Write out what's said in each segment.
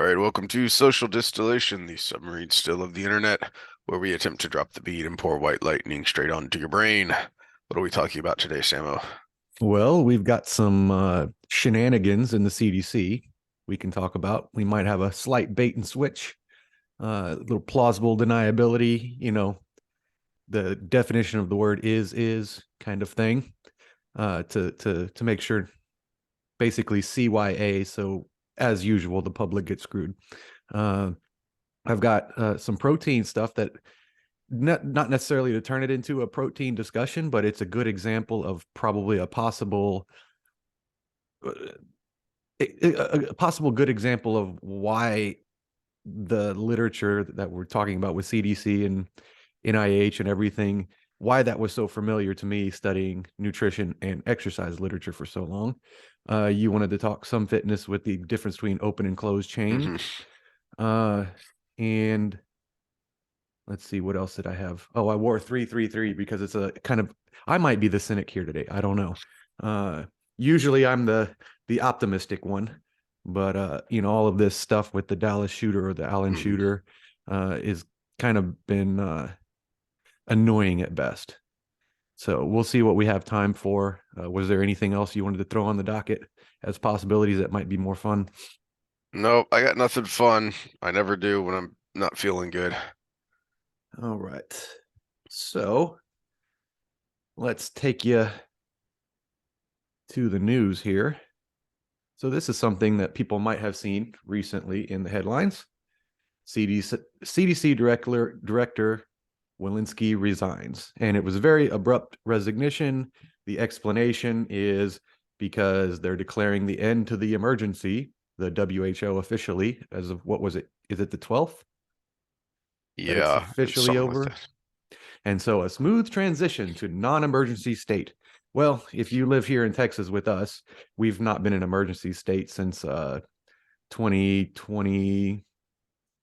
right, welcome to Social Distillation, the submarine still of the internet, where we attempt to drop the bead and pour white lightning straight onto your brain. What are we talking about today, Samo? Well, we've got some shenanigans in the CDC we can talk about. We might have a slight bait and switch, a little plausible deniability, the definition of the word is kind of thing, to make sure basically CYA. So as usual, the public gets screwed. Uh, I've got some protein stuff that not necessarily to turn it into a protein discussion, but it's a good example of probably a possible good example of why the literature that we're talking about with CDC and NIH and everything, why that was so familiar to me studying nutrition and exercise literature for so long. You wanted to talk some fitness with the difference between open and closed chain. Hmm. Uh, and let's see, what else did I have? Oh, I wore 333 because it's a kind of, I might be the cynic here today. I don't know. Uh, Usually I'm the optimistic one, but all of this stuff with the Dallas shooter or the Allen Hmm. shooter is kind of been annoying at best. So we'll see what we have time for. Was there anything else you wanted to throw on the docket as possibilities that might be more fun? Nope, I got nothing fun. I never do when I'm not feeling good. All right. So let's take you to the news here. So this is something that people might have seen recently in the headlines. CDC Director Walensky resigns, and it was a very abrupt resignation. The explanation is because they're declaring the end to the emergency, the WHO officially, as of what was it? Is it the 12th that it's Yeah, it's officially something like over? that. And so a smooth transition to non-emergency state. Well, if you live here in Texas with us, we've not been in emergency state since 2020,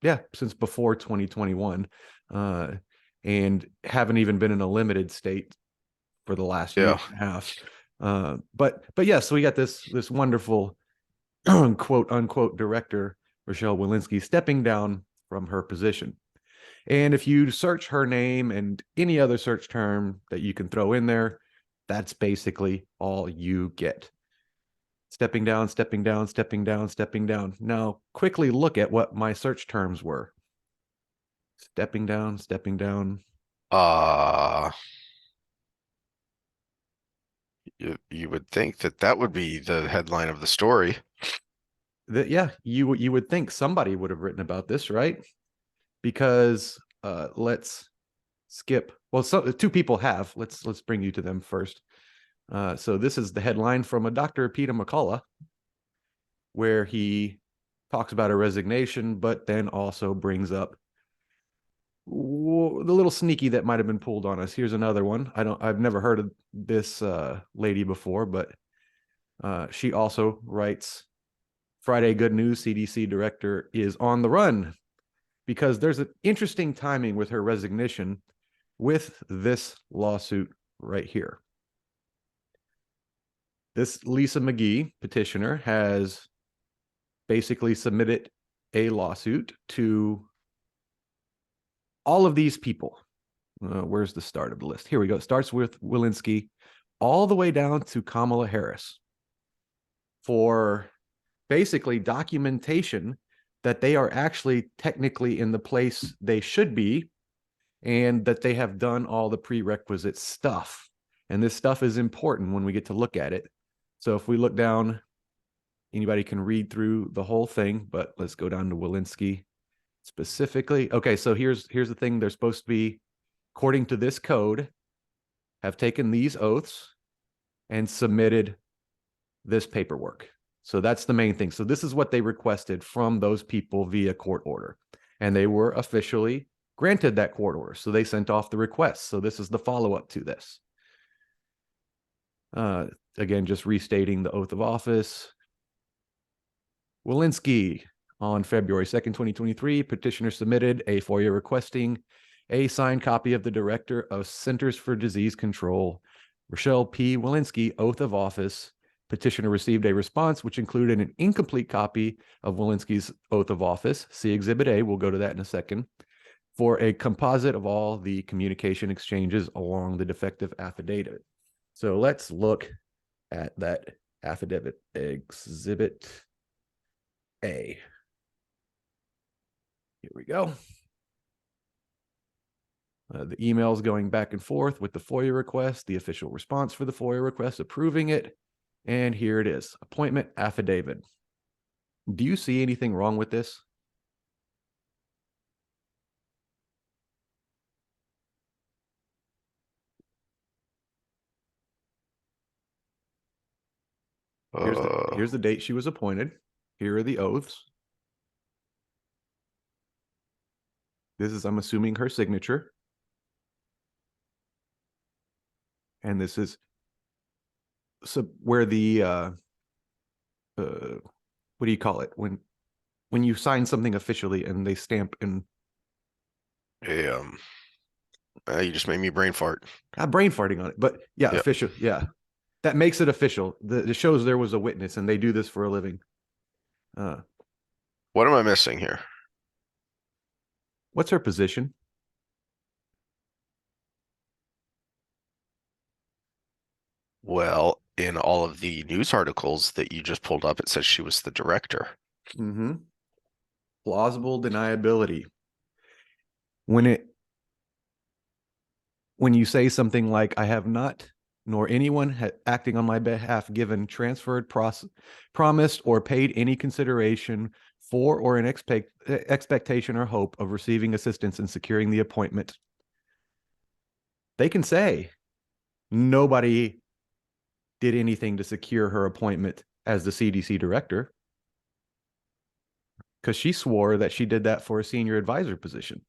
yeah, since before 2021, uh, and haven't even been in a limited state for the last year Yeah. and a half. But yes, so we got this wonderful quote unquote director Rochelle Walensky stepping down from her position. And if you search her name and any other search term that you can throw in there, that's basically all you get. Stepping down, stepping down, stepping down, stepping down. Now, quickly look at what my search terms were. Stepping down, stepping down. Uh, you would think that that would be the headline of the story. That yeah, you would think somebody would have written about this, right? Because let's skip. Well, two people have. Let's bring you to them first. So this is the headline from a Dr. Peter McCullough, where he talks about a resignation, but then also brings up the little sneaky that might have been pulled on us. Here's another one. I've never heard of this lady before, but she also writes Friday good news. CDC director is on the run, because there's an interesting timing with her resignation with this lawsuit right here. This Lisa McGee petitioner has basically submitted a lawsuit to all of these people. Where's the start of the list? Here we go. It starts with Walensky all the way down to Kamala Harris for basically documentation that they are actually technically in the place they should be and that they have done all the prerequisite stuff. And this stuff is important when we get to look at it. So if we look down, anybody can read through the whole thing, but let's go down to Walensky specifically. Okay, so here's the thing. They're supposed to be, according to this code, have taken these oaths and submitted this paperwork. So that's the main thing. So this is what they requested from those people via court order. And they were officially granted that court order. So they sent off the request. So this is the follow-up to this. Again, just restating the oath of office. Walensky, on February 2nd, 2023, petitioner submitted a FOIA requesting a signed copy of the Director of Centers for Disease Control, Rochelle P. Walensky, oath of office, Petitioner received a response which included an incomplete copy of Walensky's oath of office. See Exhibit A. We'll go to that in a second. For a composite of all the communication exchanges along the defective affidavit. So let's look at that affidavit, Exhibit A. Here we go. The emails going back and forth with the FOIA request, the official response for the FOIA request, approving it. And here it is, appointment affidavit. Do you see anything wrong with this? Here's the date she was appointed. Here are the oaths. This is, I'm assuming, her signature. And this is where the what do you call it when you sign something officially and they stamp and you just made me brain fart. I'm brain farting on it, but yeah, Yep. official. Yeah, that makes it official. It shows there was a witness, and they do this for a living. What am I missing here? What's her position? Well, in all of the news articles that you just pulled up, it says she was the director. Mm-hmm. Plausible deniability. When you say something like, I have not, nor anyone acting on my behalf, given, transferred, promised, or paid any consideration for or an expectation or hope of receiving assistance in securing the appointment, they can say nobody did anything to secure her appointment as the CDC director, because she swore that she did that for a senior advisor position.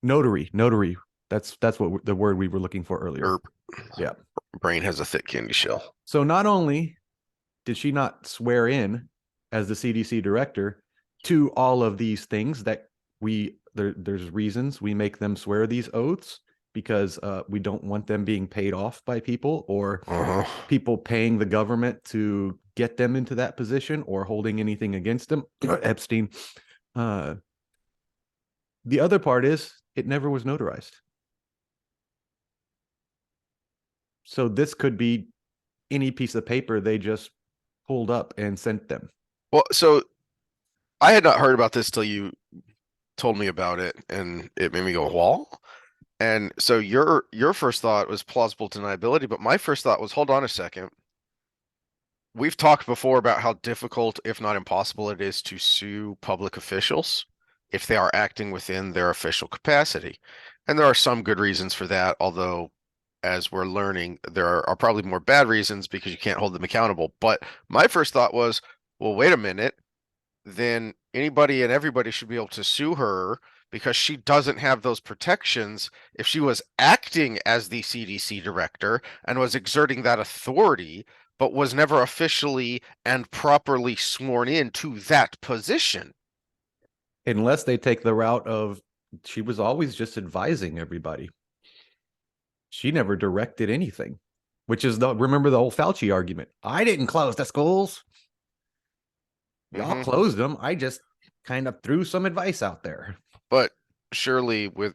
Notary. That's what the word we were looking for earlier. Yeah. Brain has a thick candy shell. So not only did she not swear in as the CDC director to all of these things that there's reasons we make them swear these oaths, because we don't want them being paid off by people or people paying the government to get them into that position or holding anything against them. Epstein. The other part is it never was notarized. So this could be any piece of paper they just pulled up and sent them. Well, so I had not heard about this till you told me about it, and it made me go, "Wall." And so your first thought was plausible deniability, but my first thought was, hold on a second. We've talked before about how difficult, if not impossible, it is to sue public officials if they are acting within their official capacity. And there are some good reasons for that, although as we're learning, there are probably more bad reasons because you can't hold them accountable. But my first thought was, well, wait a minute, then anybody and everybody should be able to sue her because she doesn't have those protections if she was acting as the CDC director and was exerting that authority, but was never officially and properly sworn in to that position. Unless they take the route of she was always just advising everybody. She never directed anything, which is remember the old Fauci argument. I didn't close the schools. Y'all closed them. I just kind of threw some advice out there. But surely with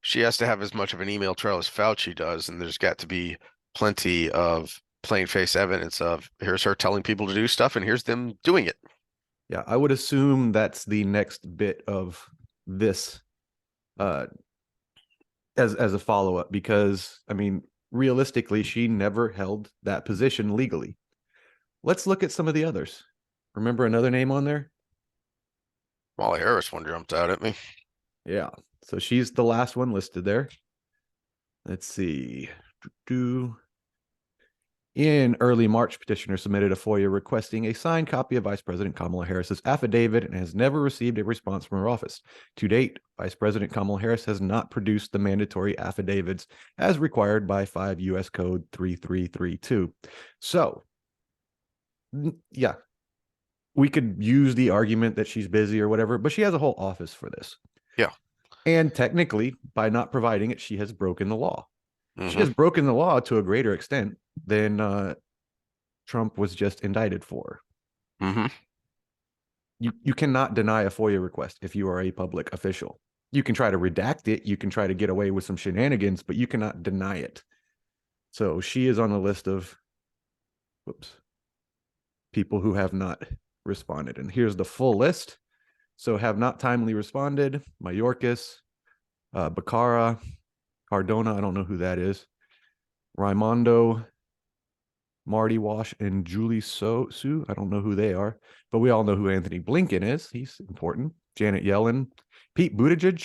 she has to have as much of an email trail as Fauci does, and there's got to be plenty of plain face evidence of here's her telling people to do stuff and here's them doing it. Yeah, I would assume that's the next bit of this as a follow-up, because I mean, realistically, she never held that position legally. Let's look at some of the others. Remember another name on there? Molly Harris one jumped out at me. Yeah. So she's the last one listed there. Let's see. In early March, petitioner submitted a FOIA requesting a signed copy of Vice President Kamala Harris's affidavit and has never received a response from her office. To date, Vice President Kamala Harris has not produced the mandatory affidavits as required by 5 U.S. Code 3332. So, yeah, we could use the argument that she's busy or whatever, but she has a whole office for this. Yeah. And technically, by not providing it, she has broken the law. She has broken the law to a greater extent than Trump was just indicted for. Hmm. You cannot deny a FOIA request if you are a public official. You can try to redact it, you can try to get away with some shenanigans, but you cannot deny it. So she is on the list of people who have not responded. And here's the full list. So have not timely responded: Mayorkas, Bacara, Cardona, I don't know who that is, Raimondo, Marty Wash, and Julie Sue. I don't know who they are, but we all know who Anthony Blinken is. He's important. Janet Yellen, Pete Buttigieg,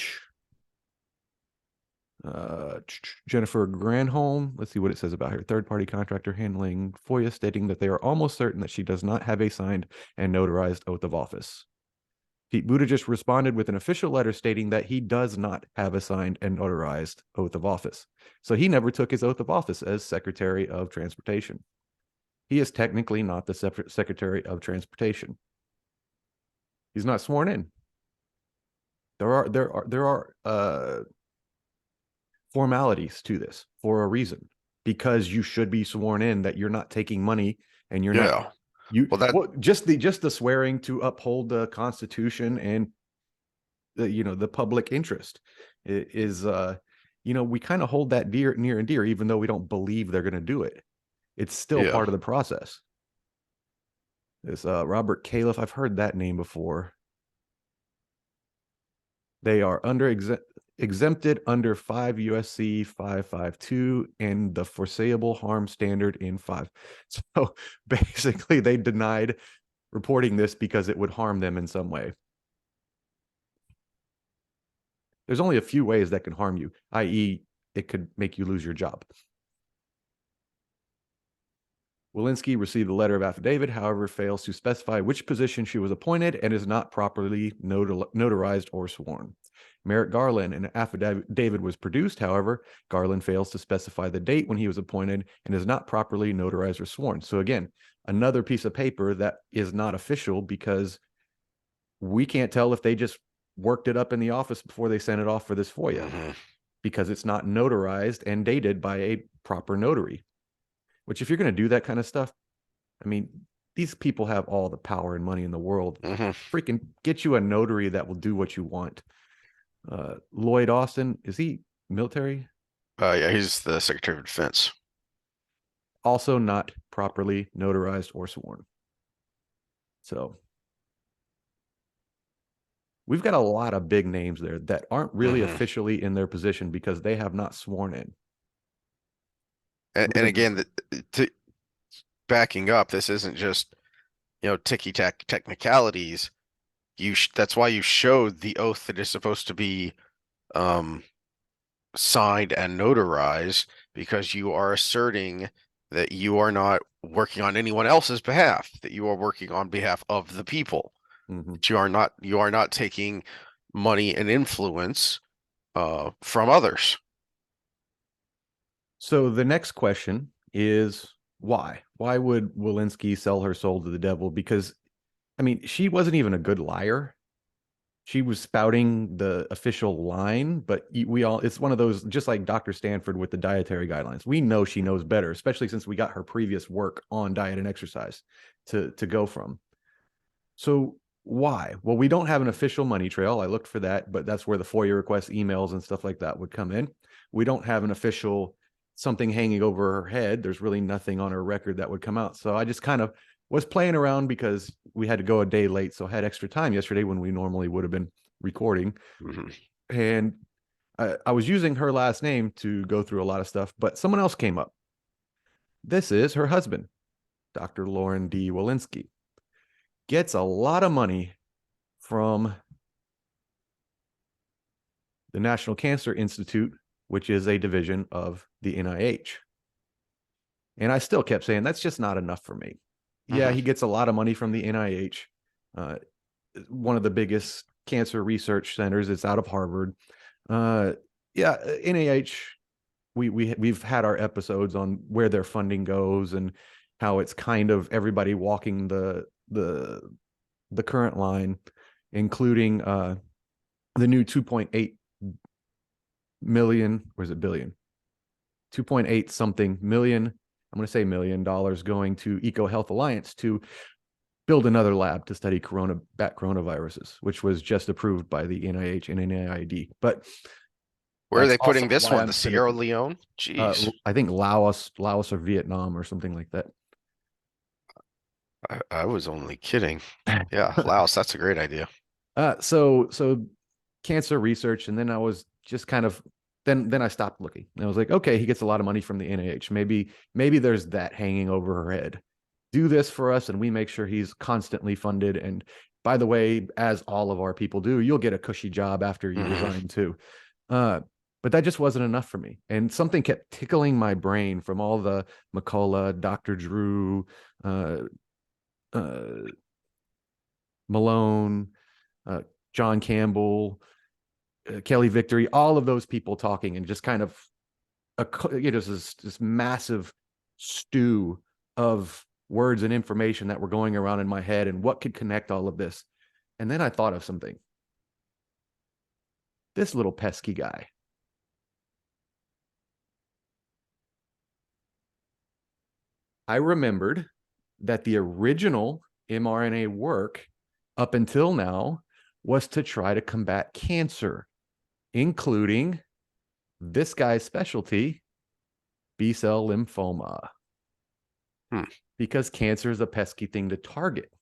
Jennifer Granholm. Let's see what it says about her. Third-party contractor handling FOIA, stating that they are almost certain that she does not have a signed and notarized oath of office. Pete Buttigieg responded with an official letter stating that he does not have a signed and notarized oath of office. So he never took his oath of office as Secretary of Transportation. He is technically not the Secretary of Transportation. He's not sworn in. There are formalities to this for a reason, because you should be sworn in that you're not taking money and you're Yeah. not you Well, that well, just the swearing to uphold the Constitution and the public interest is we kind of hold that near and dear, even though we don't believe they're going to do it. It's still yeah. part of the process. This Robert Califf, I've heard that name before. They are exempted under 5 USC 552 and the foreseeable harm standard in 5. So basically they denied reporting this because it would harm them in some way. There's only a few ways that can harm you, i.e., it could make you lose your job. Walensky received a letter of affidavit, however, fails to specify which position she was appointed and is not properly notarized or sworn. Merrick Garland, an affidavit was produced. However, Garland fails to specify the date when he was appointed and is not properly notarized or sworn. So again, another piece of paper that is not official, because we can't tell if they just worked it up in the office before they sent it off for this FOIA, because it's not notarized and dated by a proper notary. Which, if you're going to do that kind of stuff, I mean, these people have all the power and money in the world. Freaking get you a notary that will do what you want. Lloyd Austin, is he military? Yeah, he's the Secretary of Defense. Also not properly notarized or sworn. So we've got a lot of big names there that aren't really officially in their position because they have not sworn in. And again, backing up, this isn't just ticky-tack technicalities. That's why you showed the oath that is supposed to be signed and notarized, because you are asserting that you are not working on anyone else's behalf, that you are working on behalf of the people. That you are not taking money and influence from others. So the next question is why? Why would Walensky sell her soul to the devil? Because, I mean, she wasn't even a good liar. She was spouting the official line, but it's one of those, just like Dr. Stanford with the dietary guidelines. We know she knows better, especially since we got her previous work on diet and exercise to go from. So why? Well, we don't have an official money trail. I looked for that, but that's where the FOIA requests, emails, and stuff like that would come in. We don't have an official something hanging over her head. There's really nothing on her record that would come out. So I just kind of was playing around because we had to go a day late. So I had extra time yesterday when we normally would have been recording. And I was using her last name to go through a lot of stuff, but someone else came up. This is her husband, Dr. Lauren D. Walensky. Gets a lot of money from the National Cancer Institute, which is a division of the NIH. And I still kept saying, that's just not enough for me. Yeah, he gets a lot of money from the NIH, one of the biggest cancer research centers. It's out of Harvard. NIH, we've had our episodes on where their funding goes and how it's kind of everybody walking the current line, including the new 2.8 million, or is it billion? 2.8 something million I'm going to say $1 million going to Eco Health Alliance to build another lab to study bat coronaviruses, which was just approved by the NIH and NIAID. But Where are that's they also putting this why one? I'm The Sierra cynical. Leone? Jeez. I think Laos or Vietnam or something like that. I was only kidding. Yeah, Laos, that's a great idea. So cancer research, and then I was just kind of then I stopped looking. And I was like, okay, he gets a lot of money from the NIH. Maybe there's that hanging over her head. Do this for us, and we make sure he's constantly funded. And by the way, as all of our people do, you'll get a cushy job after you resign too. But that just wasn't enough for me. And something kept tickling my brain from all the McCullough, Dr. Drew, uh, uh, Malone, uh, John Campbell, Kelly Victory, all of those people talking, and just kind of this massive stew of words and information that were going around in my head, and what could connect all of this. And then I thought of something. This little pesky guy. I remembered that the original mRNA work up until now was to try to combat cancer, including this guy's specialty, B-cell lymphoma. Because cancer is a pesky thing to target.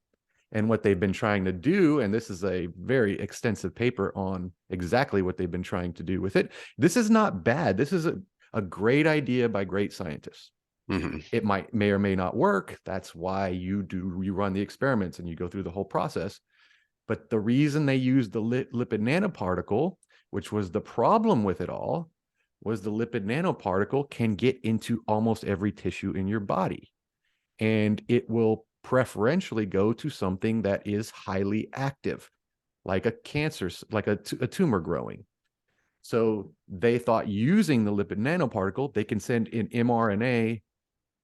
And what they've been trying to do, and this is a very extensive paper on exactly what they've been trying to do with it. This is not bad. This is a great idea by great scientists. It may or may not work. That's why you run the experiments and you go through the whole process. But the reason they used the lipid nanoparticle, which was the problem with it all, was the lipid nanoparticle can get into almost every tissue in your body. And it will preferentially go to something that is highly active, like a cancer, like a tumor growing. So they thought using the lipid nanoparticle, they can send an mRNA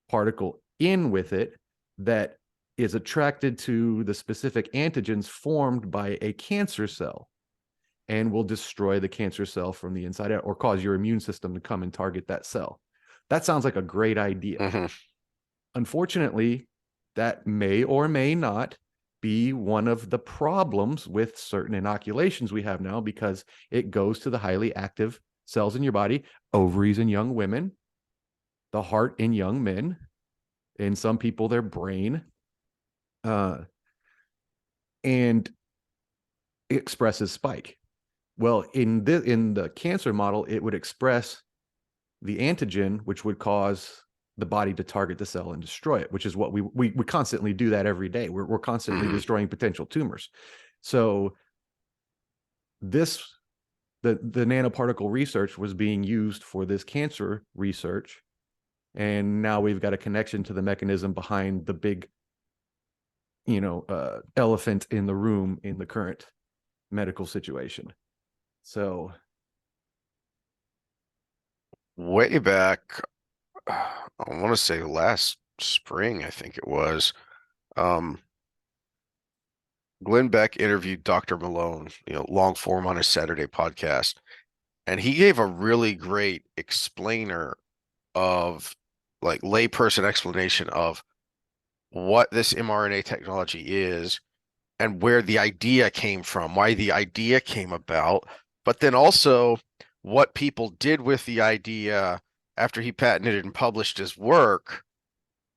particle in with it that is attracted to the specific antigens formed by a cancer cell and will destroy the cancer cell from the inside out, or cause your immune system to come and target that cell. That sounds like a great idea. Unfortunately, that may or may not be one of the problems with certain inoculations we have now, because it goes to the highly active cells in your body, ovaries in young women, the heart in young men, in some people, their brain, and it expresses spike. Well, in the cancer model, it would express the antigen, which would cause the body to target the cell and destroy it, which is what we constantly do that every day. We're constantly destroying potential tumors. So the nanoparticle research was being used for this cancer research. And now we've got a connection to the mechanism behind the big, elephant in the room in the current medical situation. So Way back, I want to say last spring, I think it was, Glenn Beck interviewed Dr. Malone, long form on his Saturday podcast, and he gave a really great explainer of, like, layperson explanation of what this mRNA technology is and where the idea came from, why the idea came about, but then also what people did with the idea after he patented and published his work,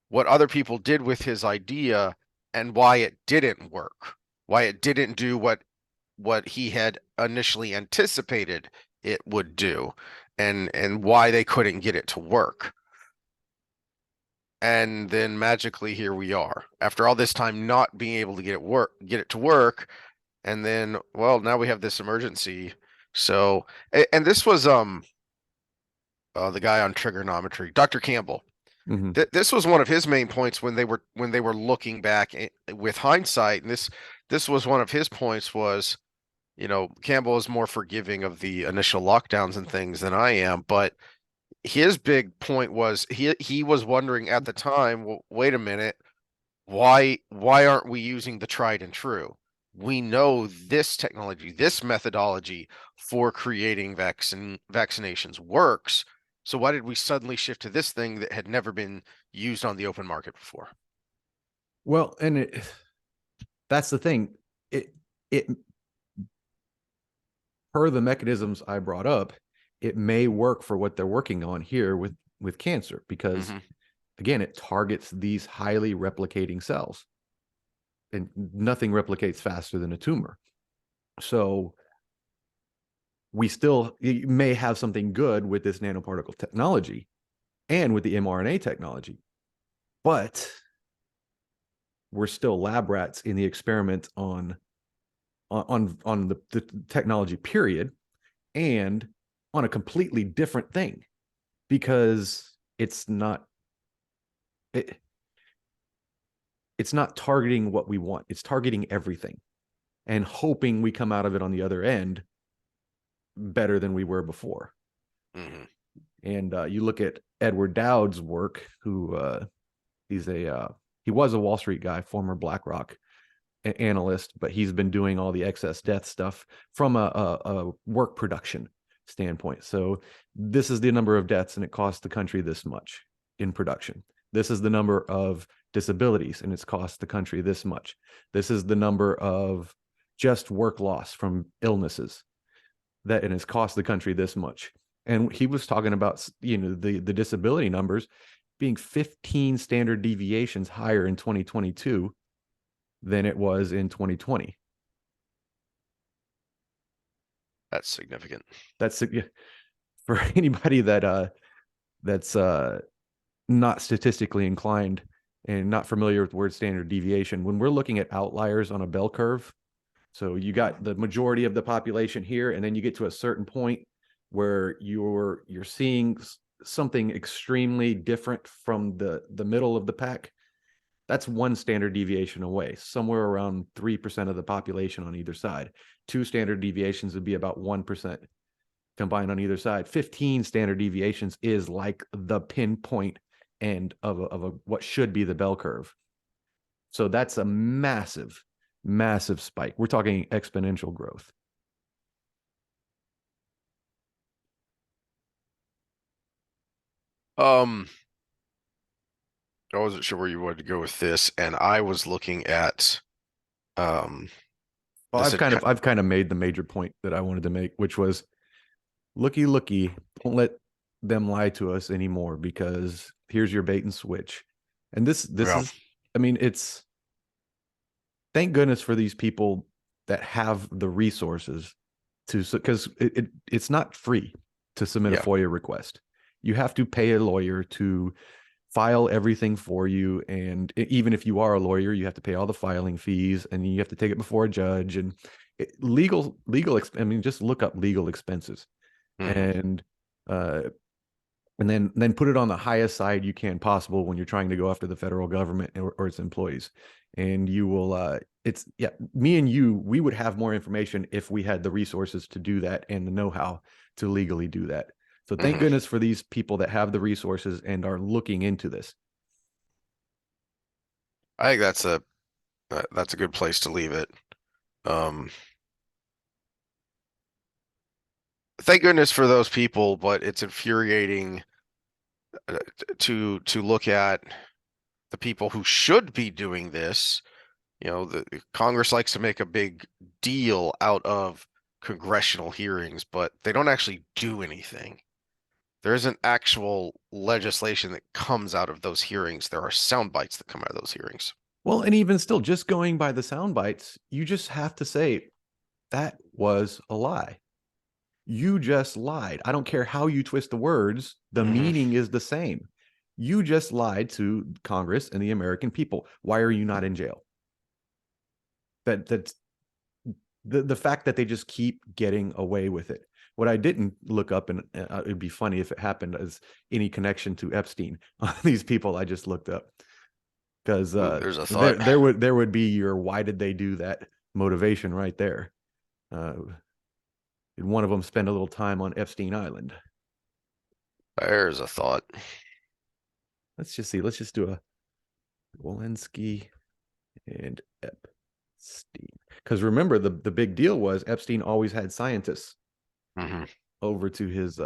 what other people did with his idea, and why it didn't work, why it didn't do what he had initially anticipated it would do, and why they couldn't get it to work. And then magically here we are, after all this time not being able to get it to work, and then, well, now we have this emergency. So, and this was the guy on trigonometry, Dr. Campbell. This was one of his main points when they were looking back with hindsight, and this was one of his points was, Campbell is more forgiving of the initial lockdowns and things than I am, but his big point was he was wondering at the time, well, wait a minute, why aren't we using the tried and true? We know this technology, this methodology for creating vaccinations works. So why did we suddenly shift to this thing that had never been used on the open market before? Well, and that's the thing. It per the mechanisms I brought up, it may work for what they're working on here with cancer, because again, it targets these highly replicating cells, and nothing replicates faster than a tumor. So we still may have something good with this nanoparticle technology and with the mRNA technology, but we're still lab rats in the experiment on the technology period, and on a completely different thing, because it, it's not targeting what we want. It's targeting everything and hoping we come out of it on the other end better than we were before. Mm-hmm. And you look at Edward Dowd's work, who he was a Wall Street guy, former BlackRock analyst, but he's been doing all the excess death stuff from a work production standpoint. So this is the number of deaths, and it costs the country this much in production. This is the number of disabilities, and it's cost the country this much. This is the number of just work loss from illnesses, that, and it's cost the country this much. And he was talking about, the disability numbers being 15 standard deviations higher in 2022 than it was in 2020. That's significant. That's for anybody that's not statistically inclined and not familiar with the word standard deviation. When we're looking at outliers on a bell curve, so you got the majority of the population here, and then you get to a certain point where you're seeing something extremely different from the middle of the pack. That's one standard deviation away, somewhere around 3% of the population on either side. Two standard deviations would be about 1% combined on either side. 15 standard deviations is like the pinpoint end of what should be the bell curve. So that's a massive, massive spike. We're talking exponential growth. Um, I wasn't sure where you wanted to go with this, and I was looking at um Well, this had I've kind of made the major point that I wanted to make, which was looky, don't let them lie to us anymore, because here's your bait and switch. And this well, is, I mean, it's, thank goodness for these people that have the resources to, because it's not free to submit a yeah. FOIA request. You have to pay a lawyer to file everything for you, and even if you are a lawyer, you have to pay all the filing fees, and you have to take it before a judge, and I mean, just look up legal expenses, Mm-hmm. and uh and then put it on the highest side you can possible when you're trying to go after the federal government or its employees. And you will it's, yeah, me and you, we would have more information if we had the resources to do that and the know-how to legally do that. So thank Mm-hmm. goodness for these people that have the resources and are looking into this. I think that's a good place to leave it. Um, Thank goodness for those people, but it's infuriating to look at the people who should be doing this. The Congress likes to make a big deal out of congressional hearings, but they don't actually do anything. There isn't actual legislation that comes out of those hearings. There are sound bites that come out of those hearings. Well, and even still, just going by the sound bites, you just have to say that was a lie. You just lied. I don't care how you twist the words, the Hmm. meaning is the same. You just lied to Congress and the American people. Why are you not in jail? That's the fact that they just keep getting away with it. What I didn't look up, and it'd be funny if it happened, as any connection to Epstein on these people I just looked up, because Ooh, there's a thought. there would be your why did they do that motivation right there. Uh, did one of them spend a little time on Epstein Island? There's a thought. Let's just see. Let's just do a Walensky and Epstein. Because remember, the big deal was Epstein always had scientists Hmm. over to his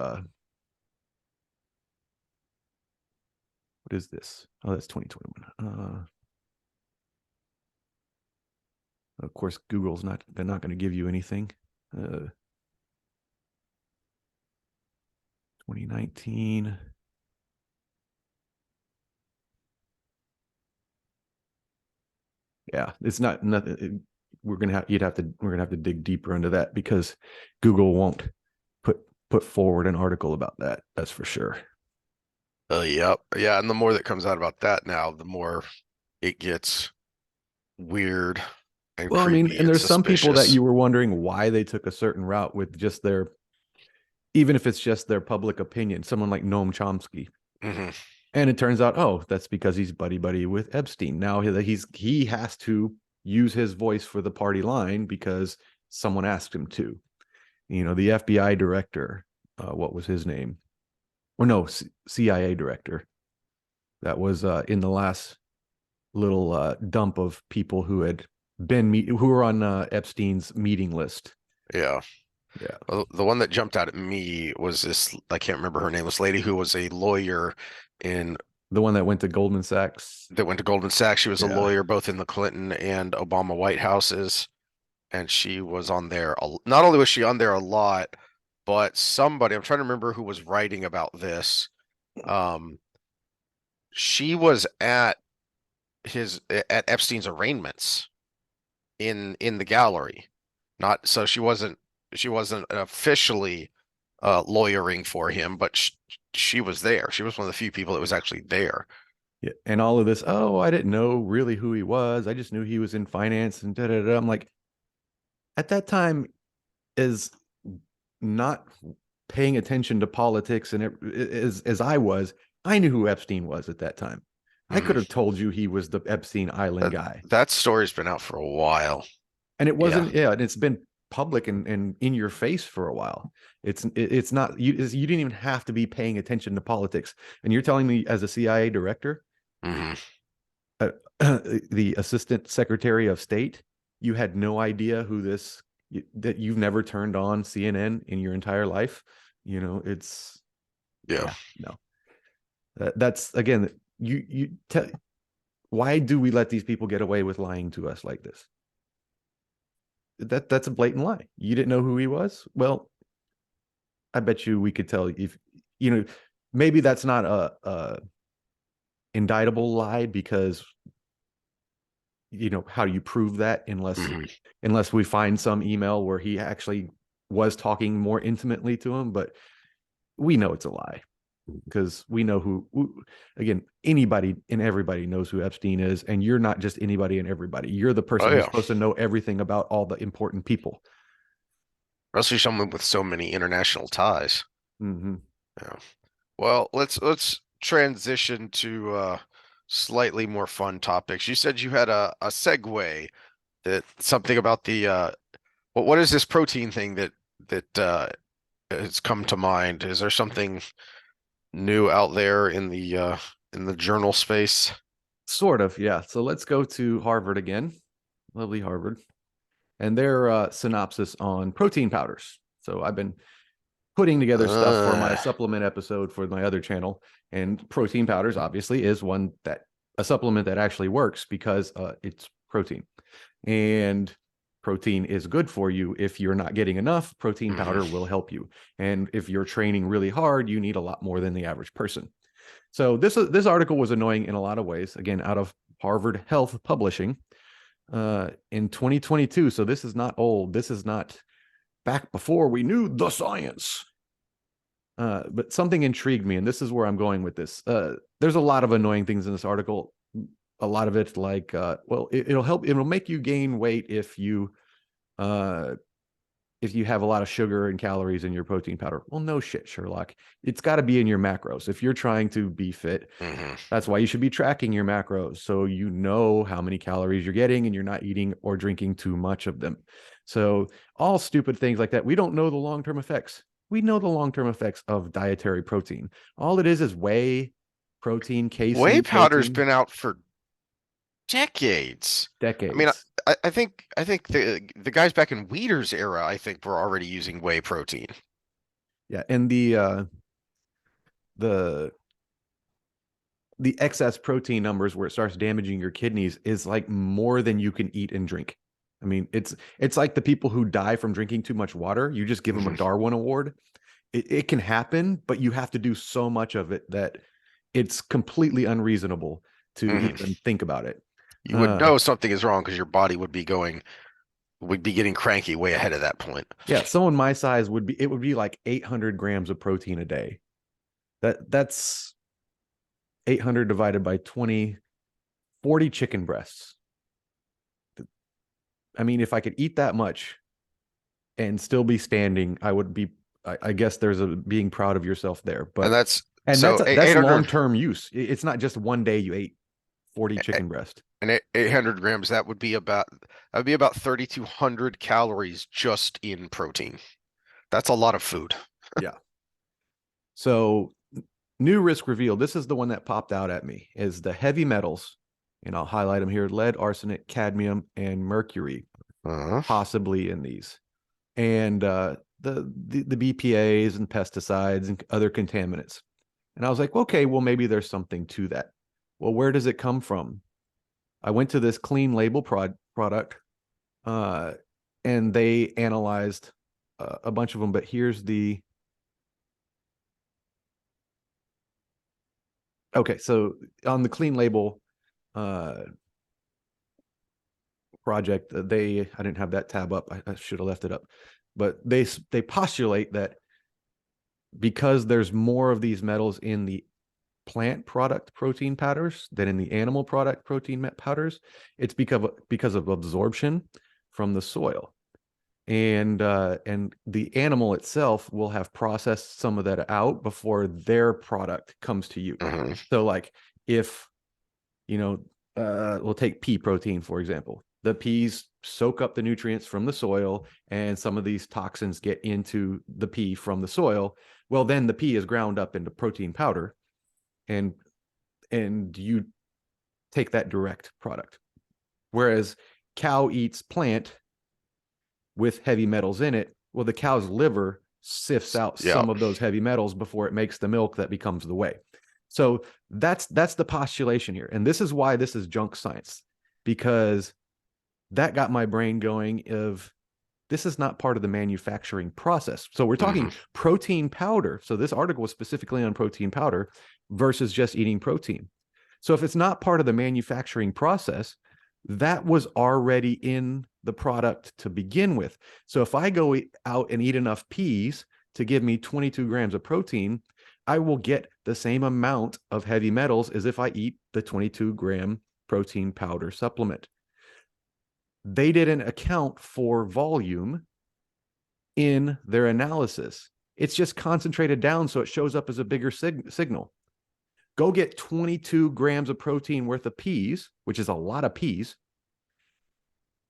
What is this? Oh, that's 2021. Of course, Google's not, they're not going to give you anything. 2019. Yeah, it's not nothing. We're gonna have to dig deeper into that because Google won't put put forward an article about that. That's for sure. Yep. Yeah, and the more that comes out about that now, the more it gets weird and Well, I mean, creepy and and there's some people that suspicious. you were wondering why they took a certain route with just their, even if it's just their public opinion, someone like Noam Chomsky. Hmm. And it turns out, oh, that's because he's buddy buddy with Epstein. Now he has to use his voice for the party line because someone asked him to. You know, the FBI director, what was his name? Or no, CIA director. That was in the last little dump of people who had who were on Epstein's meeting list. Yeah. Yeah, Well, the one that jumped out at me was this, I can't remember her name, this lady who was a lawyer in the one that went to Goldman Sachs. that went to Goldman Sachs. She was a Yeah, lawyer both in the Clinton and Obama White Houses, and she was on there. Not only was she on there a lot, but somebody, I'm trying to remember who was writing about this. Um, she was at Epstein's arraignments in the gallery. Not so she wasn't officially lawyering for him, but she was there. She was one of the few people that was actually there. yeah, and all of this. Oh, I didn't know really who he was. I just knew he was in finance and da da da. I'm like, at that time, is not paying attention to politics and as I was, I knew who Epstein was at that time. I could Mhm. have told you he was the Epstein Island That guy. that story's been out for a while. And it Yeah. wasn't, yeah, and it's been public and in your face for a while. It's not you didn't even have to be paying attention to politics. And you're telling me as a CIA director, Hmm. uh, the assistant secretary of state, you had no idea who this that you've never turned on CNN in your entire life. You know, it's Yeah. yeah, no. That's again, you tell why do we let these people get away with lying to us like this? That's a blatant lie. You didn't know who he was? Well, I bet you we could tell if you know maybe that's not a indictable lie because how do you prove that Hmm. unless we find some email where he actually was talking more intimately to him, but we know it's a lie because we know again, anybody and everybody knows who Epstein is, and you're not just anybody and everybody. You're the Oh person who's yeah. supposed to know everything about all the important people. Especially someone with so many international ties. Mm-hmm. Yeah. Well, let's transition to slightly more fun topics. You said you had a segue that something about the what is this protein thing that has come to mind? Is there something new out there in the journal space? Sort of, yeah. So let's go to Harvard again. Lovely Harvard. And their synopsis on protein powders. So I've been putting together stuff for my Uh, supplement episode for my other channel, and protein powders obviously is one that a supplement that actually works because it's protein, and protein is good for you. If you're not getting enough, protein powder mhm. will help you, and if you're training really hard, you need a lot more than the average person. So this article was annoying in a lot of ways, again out of Harvard Health Publishing in 2022. So this is not old. This is not back before we knew the science. But something intrigued me, and this is where I'm going with this. There's a lot of annoying things in this article. A lot of it, like, well, it'll help. It'll make you gain weight uh, if you have a lot of sugar and calories in your protein powder. Well, no shit, Sherlock. It's got to be in your macros. If you're trying to be fit, Mhm. that's why you should be tracking your macros so you know how many calories you're getting and you're not eating or drinking too much of them. So, all stupid things like that. We don't know the long term effects. We know the long term effects of dietary protein. All it is whey protein, Whey casein powder's protein, been out for decades. I mean, decades. I think the guys back in Weeder's era, I think were already using whey protein. Yeah. And the the excess protein numbers where it starts damaging your kidneys is like more than you can eat and drink. I mean, it's like the people who die from drinking too much water. You just give them a Mhm. Darwin Award. It can happen, but you have to do so much of it that it's completely unreasonable to Mhm. even think about it. You would Uh, know something is wrong because your body would be getting cranky way ahead of that point. yeah, someone my size would be like 800 grams of protein a day. That's 800 divided by 20, 40 chicken breasts. I mean, if I could eat that much and still be standing, I would be. I guess there's a being proud of yourself there, And but that's and so that's 800 long term use. It's not just one day you ate 40 chicken breast. and 800 grams, that would be about 3,200 calories just in protein. That's a lot of food. Yeah. So new risk reveal. This is the one that popped out at me is the heavy metals, and I'll highlight them here: lead, arsenic, cadmium, and mercury, Uh-huh. possibly in these, and the BPA's and pesticides and other contaminants. And I was like, okay, well, maybe there's something to that. Well, where does it come from? I went to this clean label product, uh, and they analyzed a bunch of them. But here's the okay. So on the clean label uh, project, I didn't have that tab up. I should have left it up. But they postulate that because there's more of these metals in the plant product protein powders than in the animal product protein powders, it's because of absorption from the soil. And the animal itself will have processed some of that out before their product comes to you. Mhm. So like if you know we'll take pea protein for example, the peas soak up the nutrients from the soil and some of these toxins get into the pea from the soil. Well, then the pea is ground up into protein powder, and you take that direct product. Whereas cow eats plant with heavy metals in it. Well, the cow's liver sifts out Yeah. some of those heavy metals before it makes the milk that becomes the whey. So that's the postulation here. And this is why this is junk science, because that got my brain going of this is not part of the manufacturing process. So we're talking Mhm. protein powder. So this article was specifically on protein powder versus just eating protein. So if it's not part of the manufacturing process, that was already in the product to begin with. So if I go out and eat enough peas to give me 22 grams of protein, I will get the same amount of heavy metals as if I eat the 22-gram protein powder supplement. They didn't account for volume in their analysis. It's just concentrated down so it shows up as a bigger signal. Go get 22 grams of protein worth of peas, which is a lot of peas,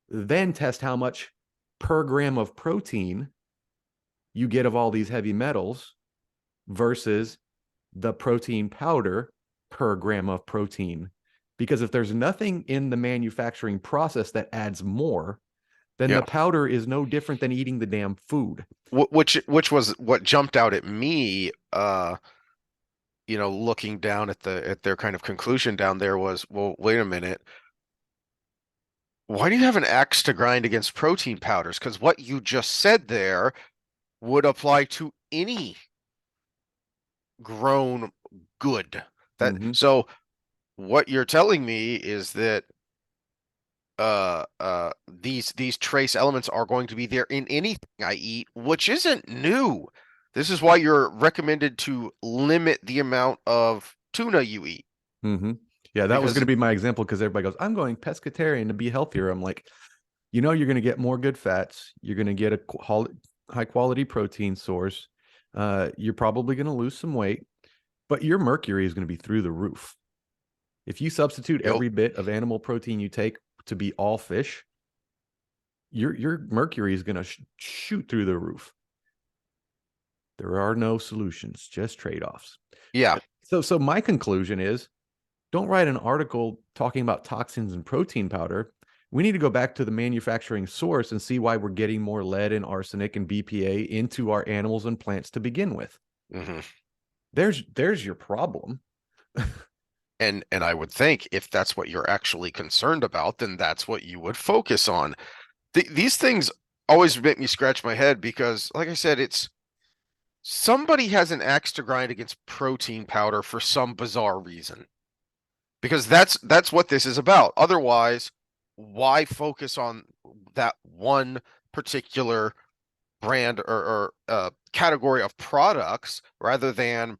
then test how much per gram of protein you get of all these heavy metals versus the protein powder per gram of protein. Because if there's nothing in the manufacturing process that adds more, then Yeah. the powder is no different than eating the damn food. Which was what jumped out at me, looking down at their kind of conclusion down there was, well, wait a minute. Why do you have an axe to grind against protein powders? Because what you just said there would apply to any grown good. That Mm-hmm. so what you're telling me is that these trace elements are going to be there in anything I eat, which isn't new. This is why you're recommended to limit the amount of tuna you eat Mm-hmm. Yeah, that was going because to be my example because everybody goes, I'm going pescatarian to be healthier. I'm like, you're going to get more good fats. You're going to get a high quality protein source. You're probably going to lose some weight, but your mercury is going to be through the roof. If you substitute yep. every bit of animal protein you take to be all fish, your mercury is going to shoot through the roof. There are no solutions, just trade-offs. Yeah. So my conclusion is don't write an article talking about toxins in protein powder. We need to go back to the manufacturing source and see why we're getting more lead and arsenic and BPA into our animals and plants to begin with. Hmm. There's your problem. And I would think if that's what you're actually concerned about, then that's what you would focus on. These things always make me scratch my head because, like I said, it's somebody has an axe to grind against protein powder for some bizarre reason. Because that's what this is about. Otherwise, why focus on that one particular brand or category of products rather than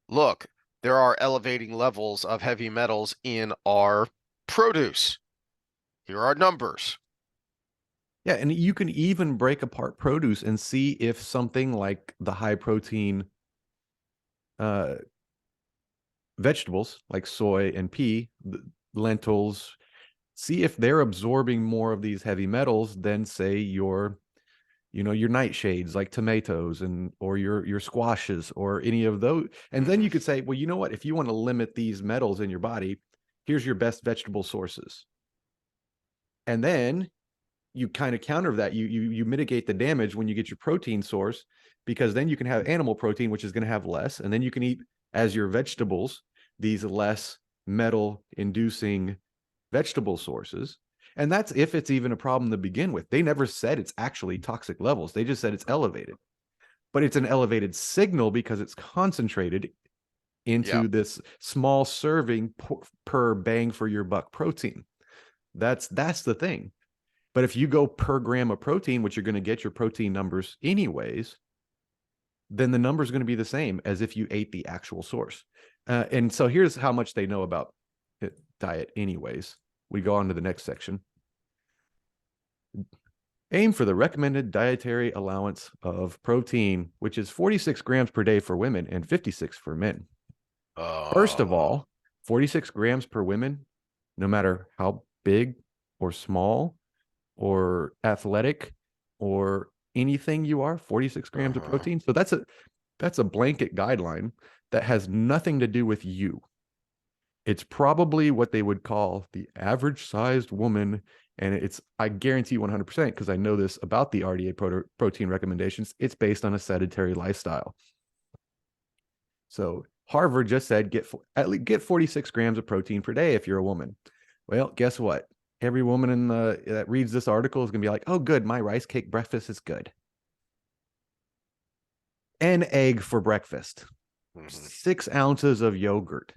look, there are elevating levels of heavy metals in our produce. Here are numbers. Yeah, and you can even break apart produce and see if something like the high protein uh, vegetables like soy and pea, lentils, see if they're absorbing more of these heavy metals than say your nightshades like tomatoes and or your squashes or any of those. And then Mhm. you could say, well, you know what? If you want to limit these metals in your body, here's your best vegetable sources. And then you kind of counter that. You mitigate the damage when you get your protein source, because then you can have animal protein, which is going to have less, and then you can eat as your vegetables these less metal inducing vegetable sources. And that's if it's even a problem to begin with. They never said it's actually toxic levels. They just said it's elevated. But it's an elevated signal because it's concentrated Yeah. into this small serving per bang for your buck protein. That's the thing. But if you go per gram of protein, which you're going to get your protein numbers anyways, then the number is going to be the same as if you ate the actual source. And so here's how much they know about diet anyways. We go on to the next section. Aim for the recommended dietary allowance of protein, which is 46 grams per day for women and 56 for men. First of Uh, all, 46 grams per women, no matter how big or small or athletic or anything you are, 46 grams of uh-huh. protein. So that's a blanket guideline that has nothing to do with you. It's probably what they would call the average sized woman. And it's, I guarantee 100%, because I know this about the RDA protein recommendations, it's based on a sedentary lifestyle. So Harvard just said at least get 46 grams of protein per day if you're a woman. Well, guess what? Every woman that reads this article is going to be like, oh, good, my rice cake breakfast is good. An egg for breakfast, Mhm. 6 ounces of yogurt,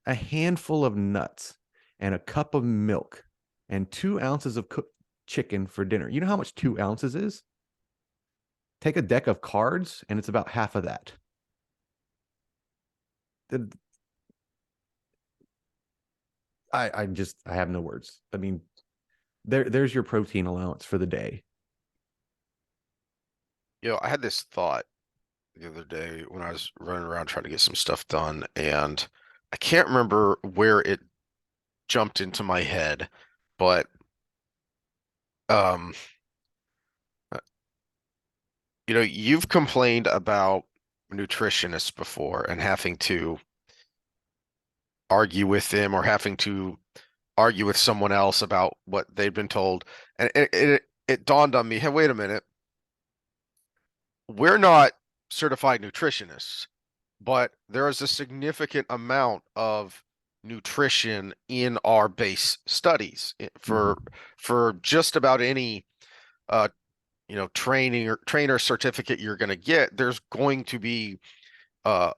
a handful of nuts, and a cup of milk, and 2 ounces of cooked chicken for dinner. You know how much 2 ounces is? Take a deck of cards, and it's about half of that. I have no words. I mean, there's your protein allowance for the day. I had this thought the other day when I was running around trying to get some stuff done, and I can't remember where it jumped into my head, but um, uh, you've complained about nutritionists before and having to argue with them or having to argue with someone else about what they've been told. And it dawned on me, hey, wait a minute. We're not certified nutritionists, but there is a significant amount of nutrition in our base studies Mhm. for just about any uh training or trainer certificate you're going to get. There's going to be uh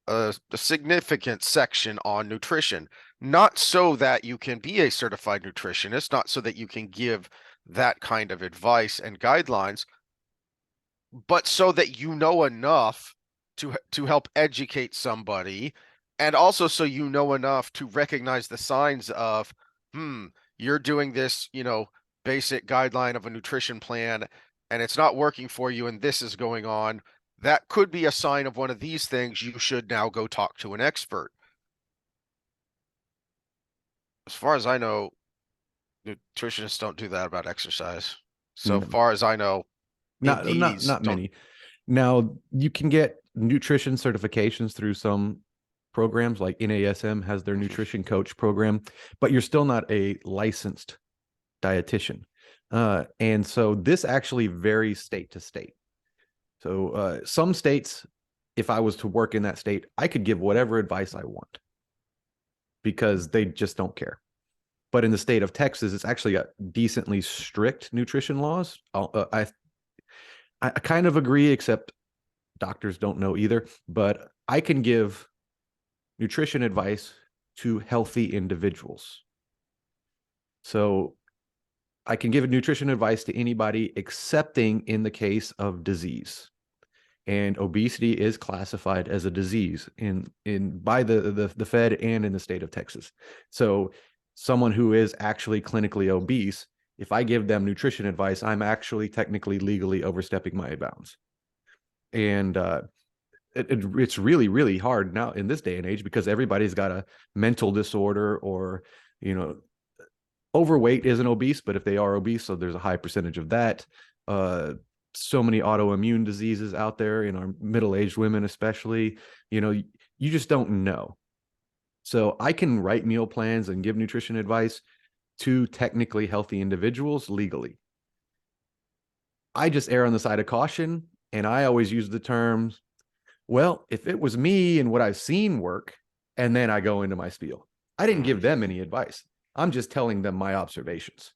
a significant section on nutrition, not so that you can be a certified nutritionist, not so that you can give that kind of advice and guidelines, but so that you know enough to help educate somebody, and also so you know enough to recognize the signs of, hmm, you're doing this, basic guideline of a nutrition plan, and it's not working for you, and this is going on. That could be a sign of one of these things. You should now go talk to an expert. As far as I know, nutritionists don't do that about exercise. So No, far as I know, MDs not don't. many. Now you can get nutrition certifications through some programs, like NASM has their Mhm. nutrition coach program, but you're still not a licensed dietitian. And so this actually varies state to state. So some states, if I was to work in that state, I could give whatever advice I want. because they just don't care. But in the state of Texas, it's actually got decently strict nutrition laws. I kind of agree, except doctors don't know either. But I can give nutrition advice to healthy individuals. So I can give nutrition advice to anybody, excepting in the case of disease. And obesity is classified as a disease by the Fed and in the state of Texas. So someone who is actually clinically obese, if I give them nutrition advice, I'm actually technically legally overstepping my bounds. And it's really, really hard now in this day and age because everybody's got a mental disorder or, you know, overweight isn't obese, but if they are obese, so there's a high percentage of that. So many autoimmune diseases out there in our middle-aged women, especially, you know, you just don't know. So I can write meal plans and give nutrition advice to technically healthy individuals legally. I just err on the side of caution, and I always use the terms, well, if it was me and what I've seen work, and then I go into my spiel. I didn't give them any advice. I'm just telling them my observations.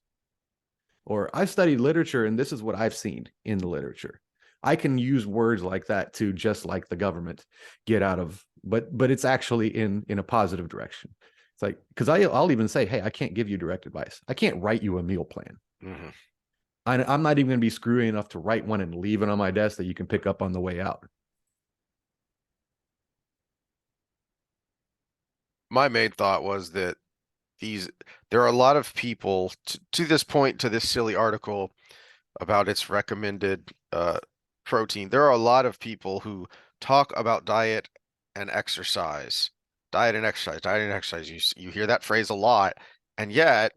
Or I've studied literature and this is what I've seen in the literature. I can use words like that to, just like the government, get out of, but it's actually in a positive direction. It's like, because I'll even say, hey, I can't give you direct advice. I can't write you a meal plan. Mm-hmm. I'm not even going to be screwy enough to write one and leave it on my desk that you can pick up on the way out. My main thought was that there are a lot of people to this point, to this silly article about its recommended protein. There are a lot of people who talk about diet and exercise, diet and exercise, diet and exercise. You hear that phrase a lot, and yet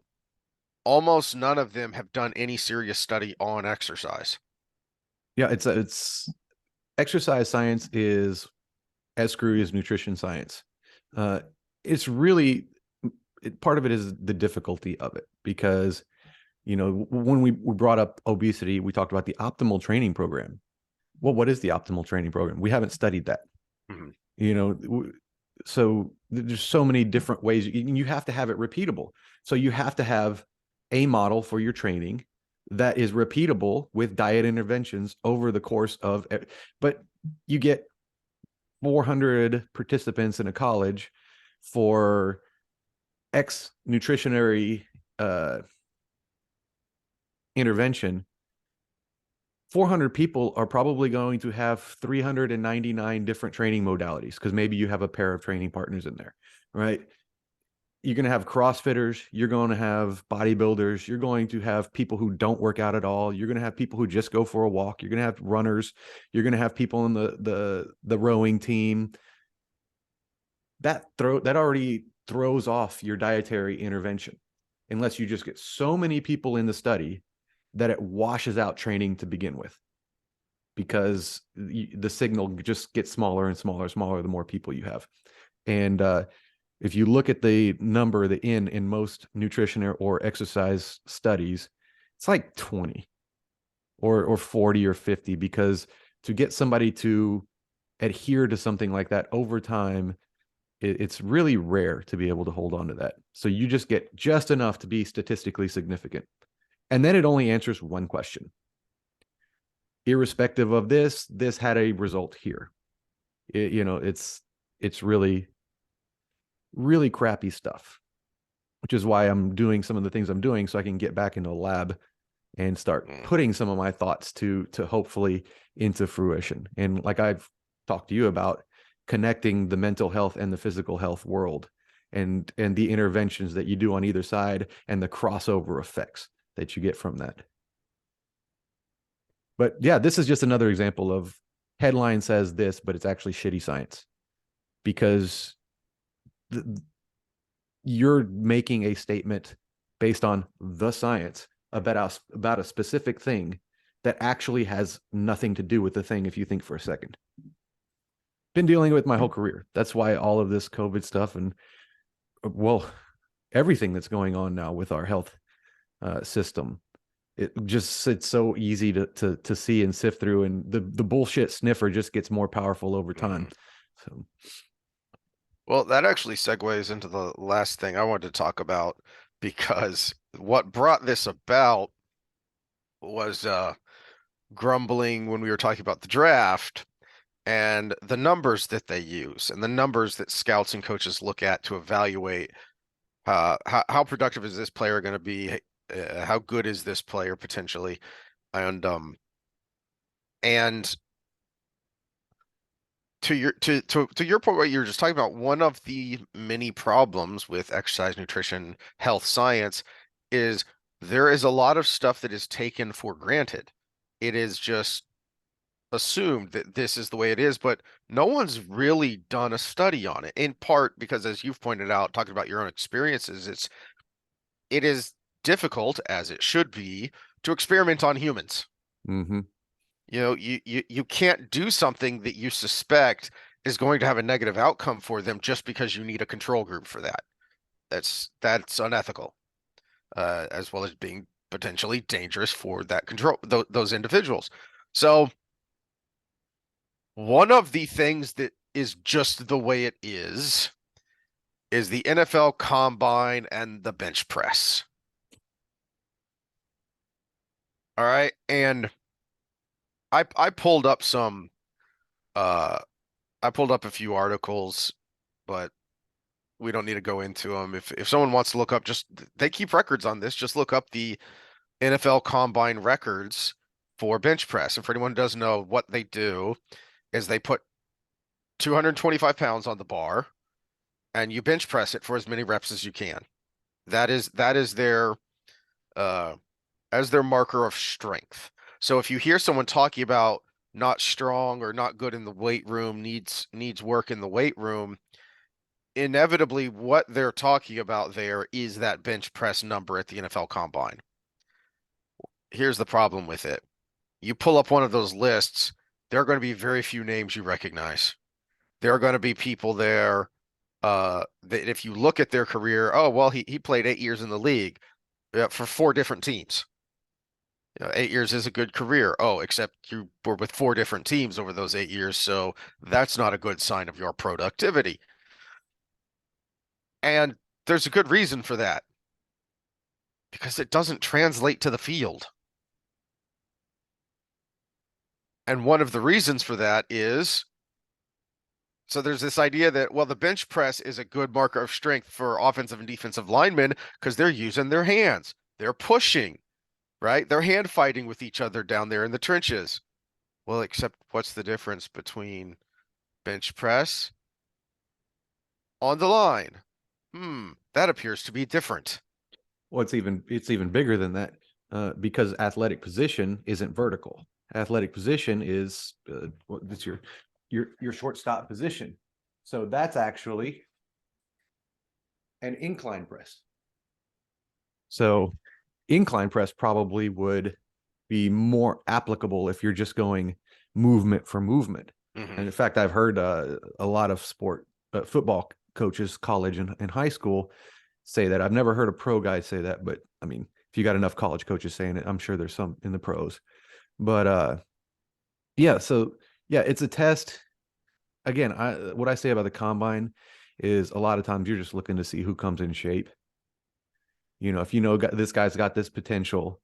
almost none of them have done any serious study on exercise. Yeah, it's exercise science is as screwy as nutrition science. It's really part of it is the difficulty of it because, you know, when we brought up obesity, we talked about the optimal training program. Well, what is the optimal training program? We haven't studied that. Mm-hmm. You know, so there's so many different ways. You have to have it repeatable. So you have to have a model for your training that is repeatable with diet interventions over the course of, but you get 400 participants in a college for X nutritionary intervention. 400 people are probably going to have 399 different training modalities because maybe you have a pair of training partners in there, right? You're going to have CrossFitters, you're going to have bodybuilders, you're going to have people who don't work out at all, you're going to have people who just go for a walk, you're going to have runners, you're going to have people in the rowing team. That already throws off your dietary intervention unless you just get so many people in the study that it washes out training to begin with, because the signal just gets smaller and smaller and smaller the more people you have. And if you look at the number, the in most nutrition or exercise studies, it's like 20 or 40 or 50, because to get somebody to adhere to something like that over time, it's really rare to be able to hold on to that. So you just get just enough to be statistically significant. And then it only answers one question. Irrespective of this had a result here. It's really, really crappy stuff, which is why I'm doing some of the things I'm doing so I can get back into a lab and start putting some of my thoughts to hopefully into fruition. And like I've talked to you about, connecting the mental health and the physical health world and the interventions that you do on either side and the crossover effects that you get from that. But yeah, this is just another example of headline says this, but it's actually shitty science, because you're making a statement based on the science about a specific thing that actually has nothing to do with the thing if you think for a second. Been dealing with my whole career. That's why all of this COVID stuff and, well, everything that's going on now with our health system, it's so easy to see and sift through, and the bullshit sniffer just gets more powerful over time. So, Well, that actually segues into the last thing I wanted to talk about because what brought this about was grumbling when we were talking about the draft and the numbers that they use and the numbers that scouts and coaches look at to evaluate how productive is this player going to be, how good is this player potentially, and to your point, what you were just talking about, one of the many problems with exercise, nutrition, health science is there is a lot of stuff that is taken for granted. It is just assumed that this is the way it is, but no one's really done a study on it. In part because, as you've pointed out, talking about your own experiences, it is difficult, as it should be, to experiment on humans. Mm-hmm. You know, you can't do something that you suspect is going to have a negative outcome for them just because you need a control group for that. That's unethical, as well as being potentially dangerous for that control those individuals. So one of the things that is just the way it is the NFL Combine and the bench press. All right, and I pulled up some uh I pulled up a few articles, but we don't need to go into them. If someone wants to look up, just they keep records on this. Just look up the NFL Combine records for bench press. And for anyone who doesn't know, what they do is they put 225 pounds on the bar and you bench press it for as many reps as you can. That is their uh as their marker of strength. So if you hear someone talking about not strong or not good in the weight room, needs work in the weight room, inevitably what they're talking about there is that bench press number at the NFL Combine. Here's the problem with it. You pull up one of those lists, there are going to be very few names you recognize. There are going to be people there that if you look at their career, oh, well, he played 8 years in the league for four different teams. 8 years is a good career. Oh, except you were with four different teams over those 8 years, so that's not a good sign of your productivity. And there's a good reason for that because it doesn't translate to the field. And one of the reasons for that is so there's this idea that, well, the bench press is a good marker of strength for offensive and defensive linemen because they're using their hands. They're pushing, right? They're hand fighting with each other down there in the trenches. Well, except what's the difference between bench press on the line? That appears to be different. Well, it's even bigger than that, because athletic position isn't vertical. Athletic position is it's your shortstop position. So that's actually an incline press. So incline press probably would be more applicable if you're just going movement for movement. Mm-hmm. And in fact, I've heard a lot of football coaches, college and high school, say that. I've never heard a pro guy say that, but I mean, if you got enough college coaches saying it, I'm sure there's some in the pros. But yeah, so yeah, it's a test. Again, what I say about the combine is a lot of times you're just looking to see who comes in shape. If this guy's got this potential,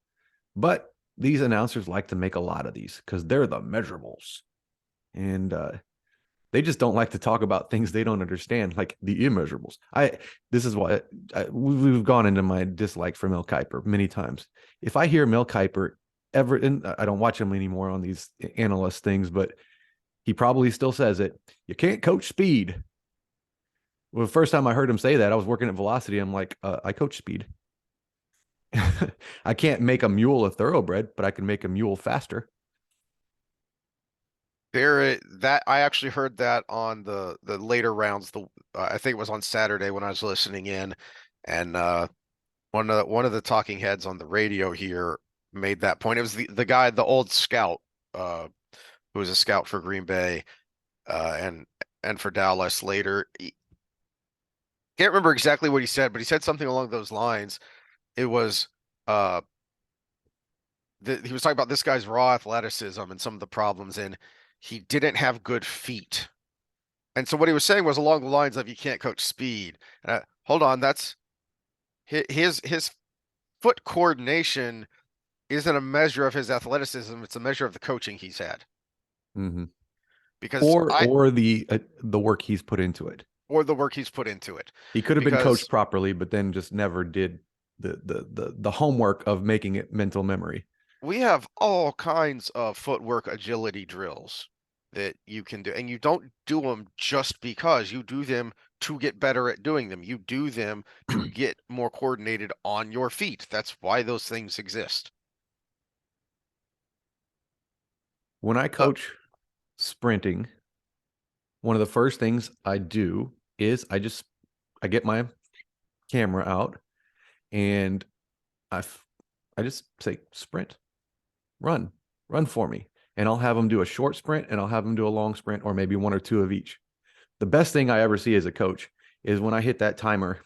but these announcers like to make a lot of these because they're the measurables, and they just don't like to talk about things they don't understand, like the immeasurables. This is why we've gone into my dislike for Mel Kiper many times. If I hear Mel Kiper ever, and I don't watch him anymore on these analyst things, but he probably still says it. You can't coach speed. Well, the first time I heard him say that, I was working at Velocity. I'm like, I coach speed. I can't make a mule a thoroughbred, but I can make a mule faster. That I actually heard that on the later rounds. I think it was on Saturday when I was listening in, and one of the talking heads on the radio here made that point. It was the guy, the old scout, who was a scout for Green Bay, and for Dallas later. Can't remember exactly what he said, but he said something along those lines. It was uh he was talking about this guy's raw athleticism and some of the problems, and he didn't have good feet. And so what he was saying was along the lines of you can't coach speed. Hold on, that's his foot coordination isn't a measure of his athleticism, it's a measure of the coaching he's had. Mm-hmm. Because Or the work he's put into it. or the work he's put into it. He could have been Because coached properly, but then just never did the homework of making it mental memory. we have all kinds of footwork agility drills that you can do, and you don't do them just because you do them to get better at doing them. You do them to get more coordinated on your feet. That's why those things exist. When I Uh, coach sprinting, one of the first things I do is I get my camera out and I I just say sprint, run, run for me, and I'll have them do a short sprint and I'll have them do a long sprint or maybe one or two of each. The best thing I ever see as a coach is when I hit that timer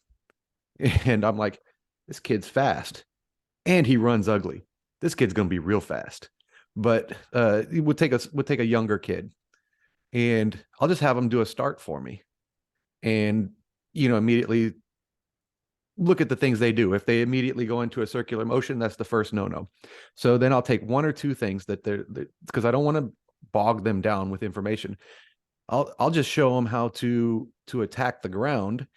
and I'm like, this kid's fast and he runs ugly. This kid's going to be real fast. But it would take a younger kid and I'll just have them do a start for me and immediately look at the things they do. If they immediately go into a circular motion, that's the first no. So then I'll take one or two things that they're because I don't want to bog them down with information. I'll just show them how to attack the ground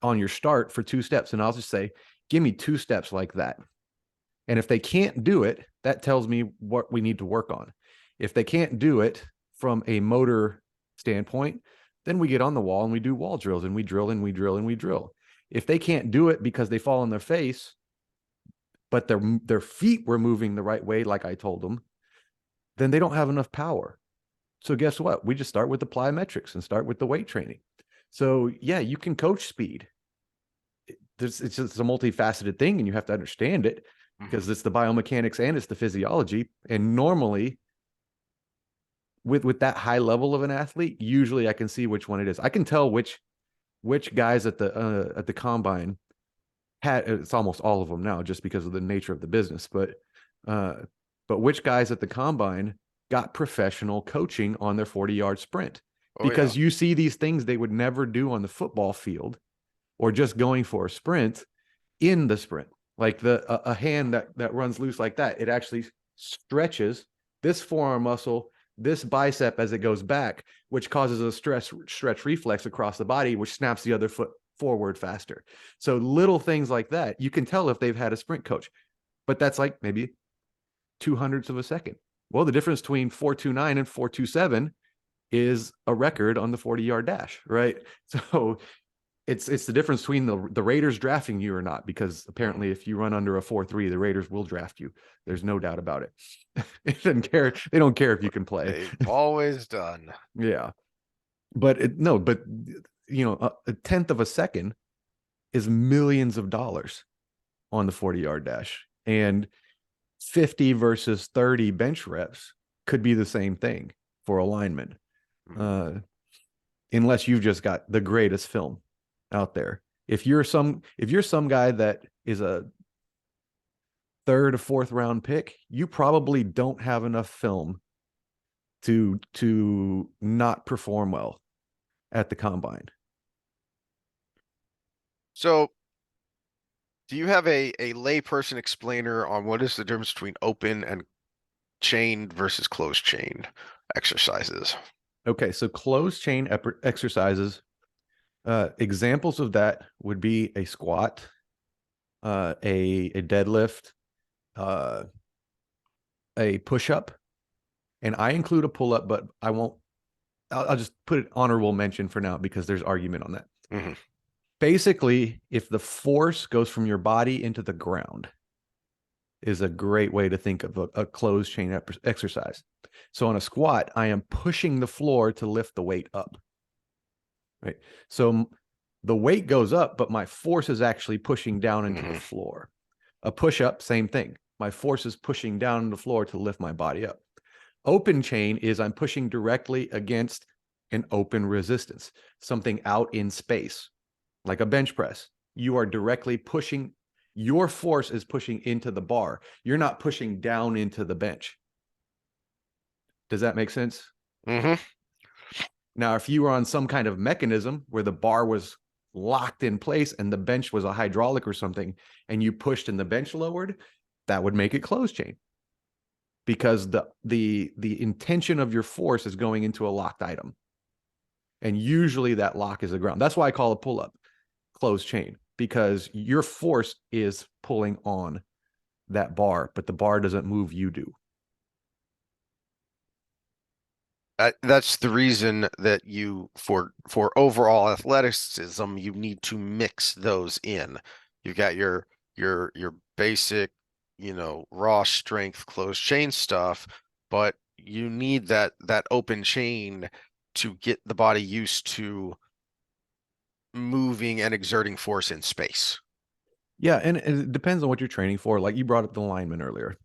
on your start for 2 steps, and I'll just say, give me 2 steps like that. And if they can't do it, that tells me what we need to work on. If they can't do it from a motor standpoint, then we get on the wall and we do wall drills and we drill and we drill and we drill. If they can't do it because they fall on their face, but their feet were moving the right way, like I told them, then they don't have enough power. So guess what? We just start with the plyometrics and start with the weight training. So yeah, you can coach speed. It's just a multifaceted thing, and you have to understand it because it's the biomechanics and it's the physiology. And normally, with that high level of an athlete, usually I can see which one it is. I can tell which guys at the combine had. It's almost all of them now, just because of the nature of the business. But which guys at the combine got professional coaching on their 40-yard sprint, because you see these things they would never do on the football field or just going for a sprint in the sprint. Like a hand that runs loose like that, it actually stretches this forearm muscle, this bicep as it goes back, which causes a stretch reflex across the body, which snaps the other foot forward faster. So little things like that, you can tell if they've had a sprint coach, but that's like maybe 0.02 of a second. Well, the difference between 4.29 and 4.27 is a record on the 40-yard dash, right? So it's the difference between the Raiders drafting you or not, because apparently if you run under a 4.3, the Raiders will draft you. There's no doubt about it. They don't care if you can play. They've always done. Yeah. But a 1/10 of a second is millions of dollars on the 40-yard dash. And 50 versus 30 bench reps could be the same thing for a lineman. Unless you've just got the greatest film out there. If you're some guy that is a 3rd or 4th round pick, you probably don't have enough film to not perform well at the combine. So do you have a layperson explainer on what is the difference between open and chained versus closed chain exercises? Okay, so closed chain exercises, examples of that would be a squat, a deadlift, a push-up, and I include a pull-up, but I won't. I'll just put it honorable mention for now because there's argument on that. Basically, if the force goes from your body into the ground, is a great way to think of a closed chain exercise. So on a squat, I am pushing the floor to lift the weight up. Right. So the weight goes up, but my force is actually pushing down into the floor. A push-up, same thing. My force is pushing down on the floor to lift my body up. Open chain is I'm pushing directly against an open resistance, something out in space, like a bench press. You are directly pushing, your force is pushing into the bar. You're not pushing down into the bench. Does that make sense? Now, if you were on some kind of mechanism where the bar was locked in place and the bench was a hydraulic or something, and you pushed and the bench lowered, that would make it closed chain, because the intention of your force is going into a locked item. And usually that lock is the ground. That's why I call a pull-up closed chain, because your force is pulling on that bar, but the bar doesn't move, you do. That's the reason that for overall athleticism, you need to mix those in. You've got your basic, raw strength closed chain stuff, but you need that open chain to get the body used to moving and exerting force in space. Yeah, and it depends on what you're training for. Like you brought up the lineman earlier.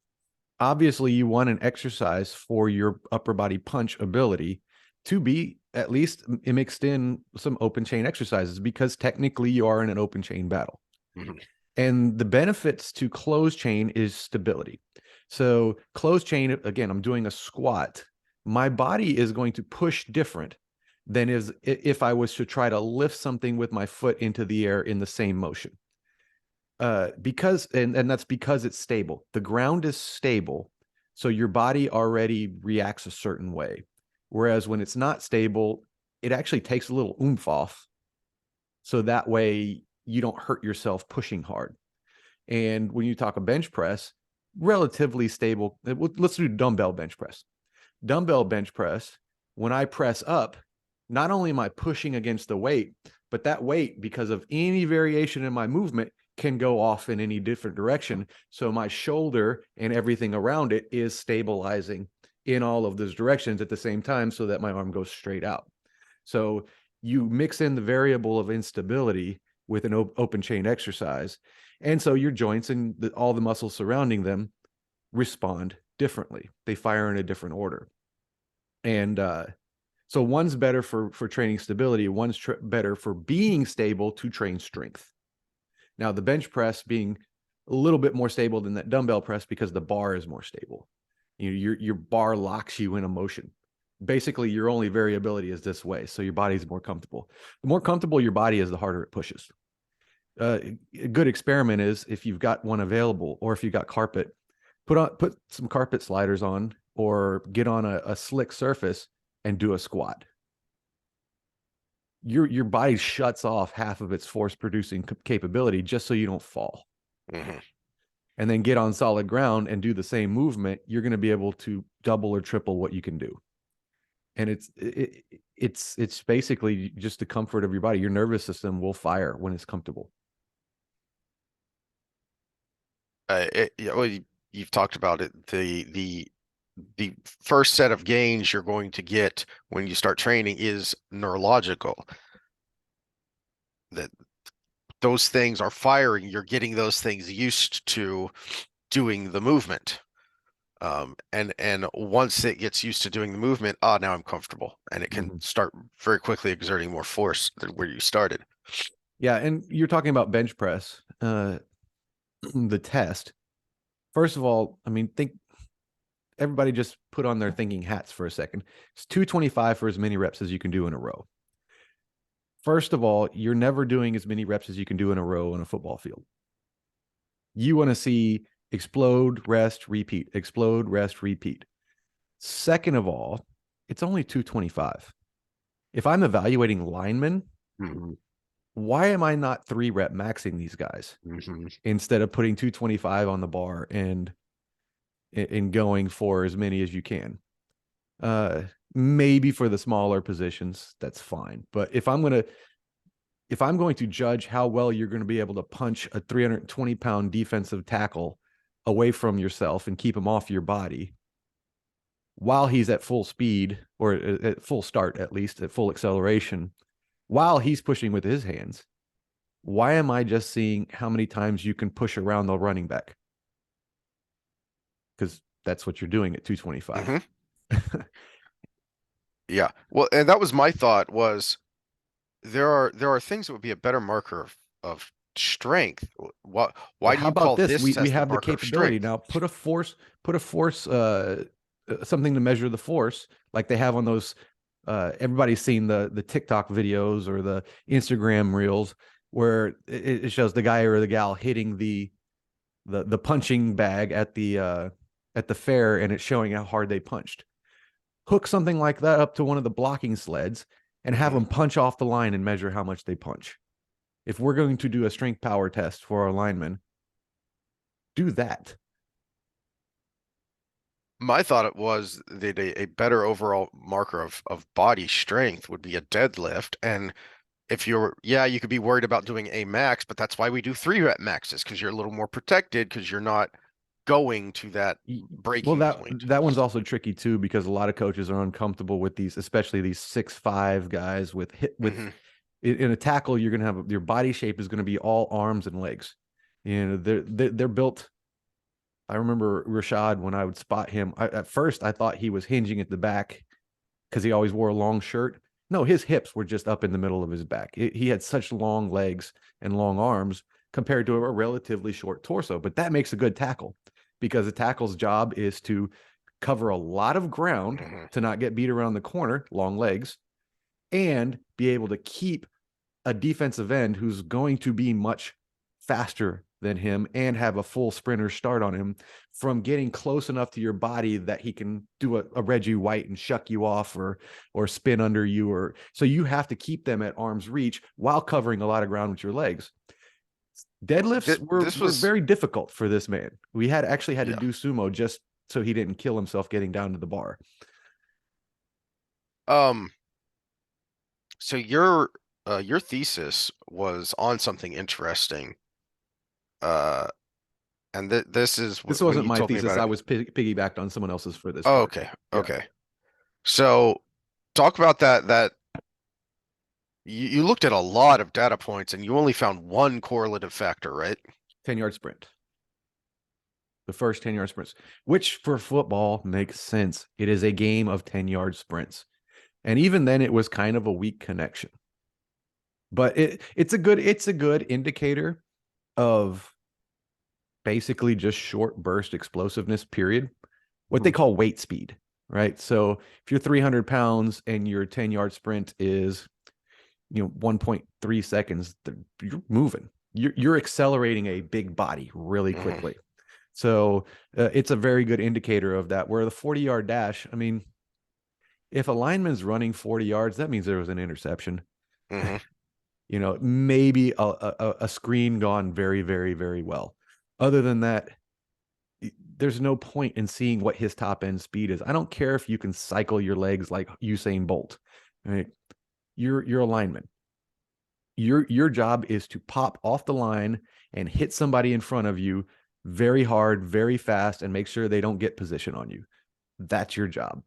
Obviously, you want an exercise for your upper body punch ability to be at least mixed in some open chain exercises, because technically you are in an open chain battle. Mhm. And the benefits to closed chain is stability. So closed chain, again, I'm doing a squat. My body is going to push different than if I was to try to lift something with my foot into the air in the same motion. Because that's because it's stable. The ground is stable, so your body already reacts a certain way. Whereas when it's not stable, it actually takes a little oomph off, so that way you don't hurt yourself pushing hard. And when you talk a bench press, relatively stable. Let's do dumbbell bench press. Dumbbell bench press, when I press up, not only am I pushing against the weight, but that weight, because of any variation in my movement, can go off in any different direction. So my shoulder and everything around it is stabilizing in all of those directions at the same time, so that my arm goes straight out. So you mix in the variable of instability with an open chain exercise. And so your joints and all the muscles surrounding them respond differently. They fire in a different order. And so one's better for training stability. One's better for being stable to train strength. Now, the bench press being a little bit more stable than that dumbbell press, because the bar is more stable. Your bar locks you in a motion. Basically, your only variability is this way, so your body's more comfortable. The more comfortable your body is, the harder it pushes. A good experiment is, if you've got one available, or if you got carpet, put some carpet sliders on, or get on a slick surface and do a squat. Your body shuts off half of its force producing capability just so you don't fall. Mhm. And then get on solid ground and do the same movement. You're going to be able to double or triple what you can do. And it's basically just the comfort of your body. Your nervous system will fire when it's comfortable. Yeah, well, you've talked about it. The first set of gains you're going to get when you start training is neurological. That those things are firing. You're getting those things used to doing the movement. And once it gets used to doing the movement, now I'm comfortable, and it can start very quickly exerting more force than where you started. Yeah, and you're talking about bench press, the test. First of all, I mean, think everybody just put on their thinking hats for a second. It's 225 for as many reps as you can do in a row. First of all, you're never doing as many reps as you can do in a row on a football field. You want to see explode, rest, repeat, explode, rest, repeat. Second of all, it's only 225. If I'm evaluating linemen, Mhm. why am I not 3-rep maxing these guys Mhm. instead of putting 225 on the bar and going for as many as you can? Maybe for the smaller positions, that's fine. But if I'm going to judge how well you're going to be able to punch a 320-pound defensive tackle away from yourself and keep him off your body while he's at full speed, or at full start, at least at full acceleration, while he's pushing with his hands, why am I just seeing how many times you can push around the running back? Because that's what you're doing at 225. Mhm. Yeah. Well, and that was my thought was there are things that would be a better marker of strength. Why Well, do how you about call this? this We test a have the marker of capability strength? now. Put a force, something to measure the force, like they have on those everybody's seen the TikTok videos or the Instagram reels where it shows the guy or the gal hitting the punching bag at the fair, and it's showing how hard they punched. Hook something like that up to one of the blocking sleds and have Mhm. them punch off the line and measure how much they punch. If we're going to do a strength power test for our linemen, do that. My thought it was that a better overall marker of body strength would be a deadlift. And if you're, yeah, you could be worried about doing a max, but that's why we do 3 rep maxes, because you're a little more protected because you're not going to that Well, breaking that point. that one's also tricky too because a lot of coaches are uncomfortable with these, especially these 6'5" guys with hit with Hmm. in a tackle. You're gonna have your body shape is gonna be all arms and legs. You know, they're built. I remember Rashad when I would spot him. At first, I thought he was hinging at the back because he always wore a long shirt. No, his hips were just up in the middle of his back. He had such long legs and long arms compared to a relatively short torso. But that makes a good tackle because a tackle's job is to cover a lot of ground Hmm. to not get beat around the corner, long legs, and be able to keep a defensive end who's going to be much faster than him and have a full sprinter start on him from getting close enough to your body that he can do a Reggie White and shuck you off or spin under you, or so you have to keep them at arm's reach while covering a lot of ground with your legs. Deadlifts This were was, very difficult for this man. We had actually had to yeah. do sumo just so he didn't kill himself getting down to the bar. Um, so your thesis was on something interesting. Uh, and this is This when wasn't you my told me thesis. about I it. was piggybacked on someone else's for this Oh, part. okay, Yeah. okay. So talk about that you looked at a lot of data points and you only found one correlative factor, right? 10-yard sprint. The first 10-yard sprints, which for football makes sense. It is a game of 10-yard sprints. And even then it was kind of a weak connection. But it's a good indicator of basically just short burst explosiveness, period. What they call weight speed, right? So if you're 300 pounds and your 10-yard sprint is 1.3 seconds, you're moving. You're accelerating a big body really Hmm. quickly. So it's a very good indicator of that. Where the 40-yard dash, I mean, if a lineman's running 40 yards, that means there was an interception. Hmm. Maybe a screen gone very, very, very well. Other than that, there's no point in seeing what his top end speed is. I don't care if you can cycle your legs like Usain Bolt. Right? You're a lineman. Your job is to pop off the line and hit somebody in front of you very hard, very fast, and make sure they don't get position on you. That's your job.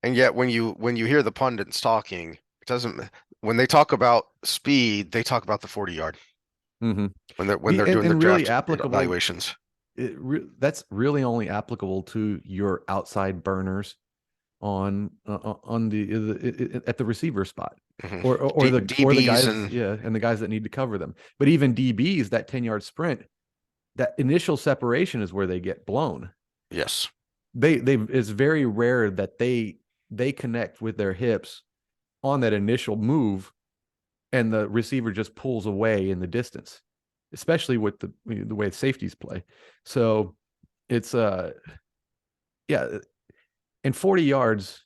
And yet when you hear the pundits talking, it doesn't when they talk about speed, they talk about the 40 yard Mm-hmm. when they're doing their And really draft applicable. evaluations. That's really only applicable to your outside burners on the at the receiver spot, Hmm. or the DBs guys, and yeah, and the guys that need to cover them. But even DBs, that 10-yard sprint, that initial separation is where they get blown. yes. They it's very rare that they connect with their hips on that initial move and the receiver just pulls away in the distance, especially with the way safeties play. So it's yeah, and 40 yards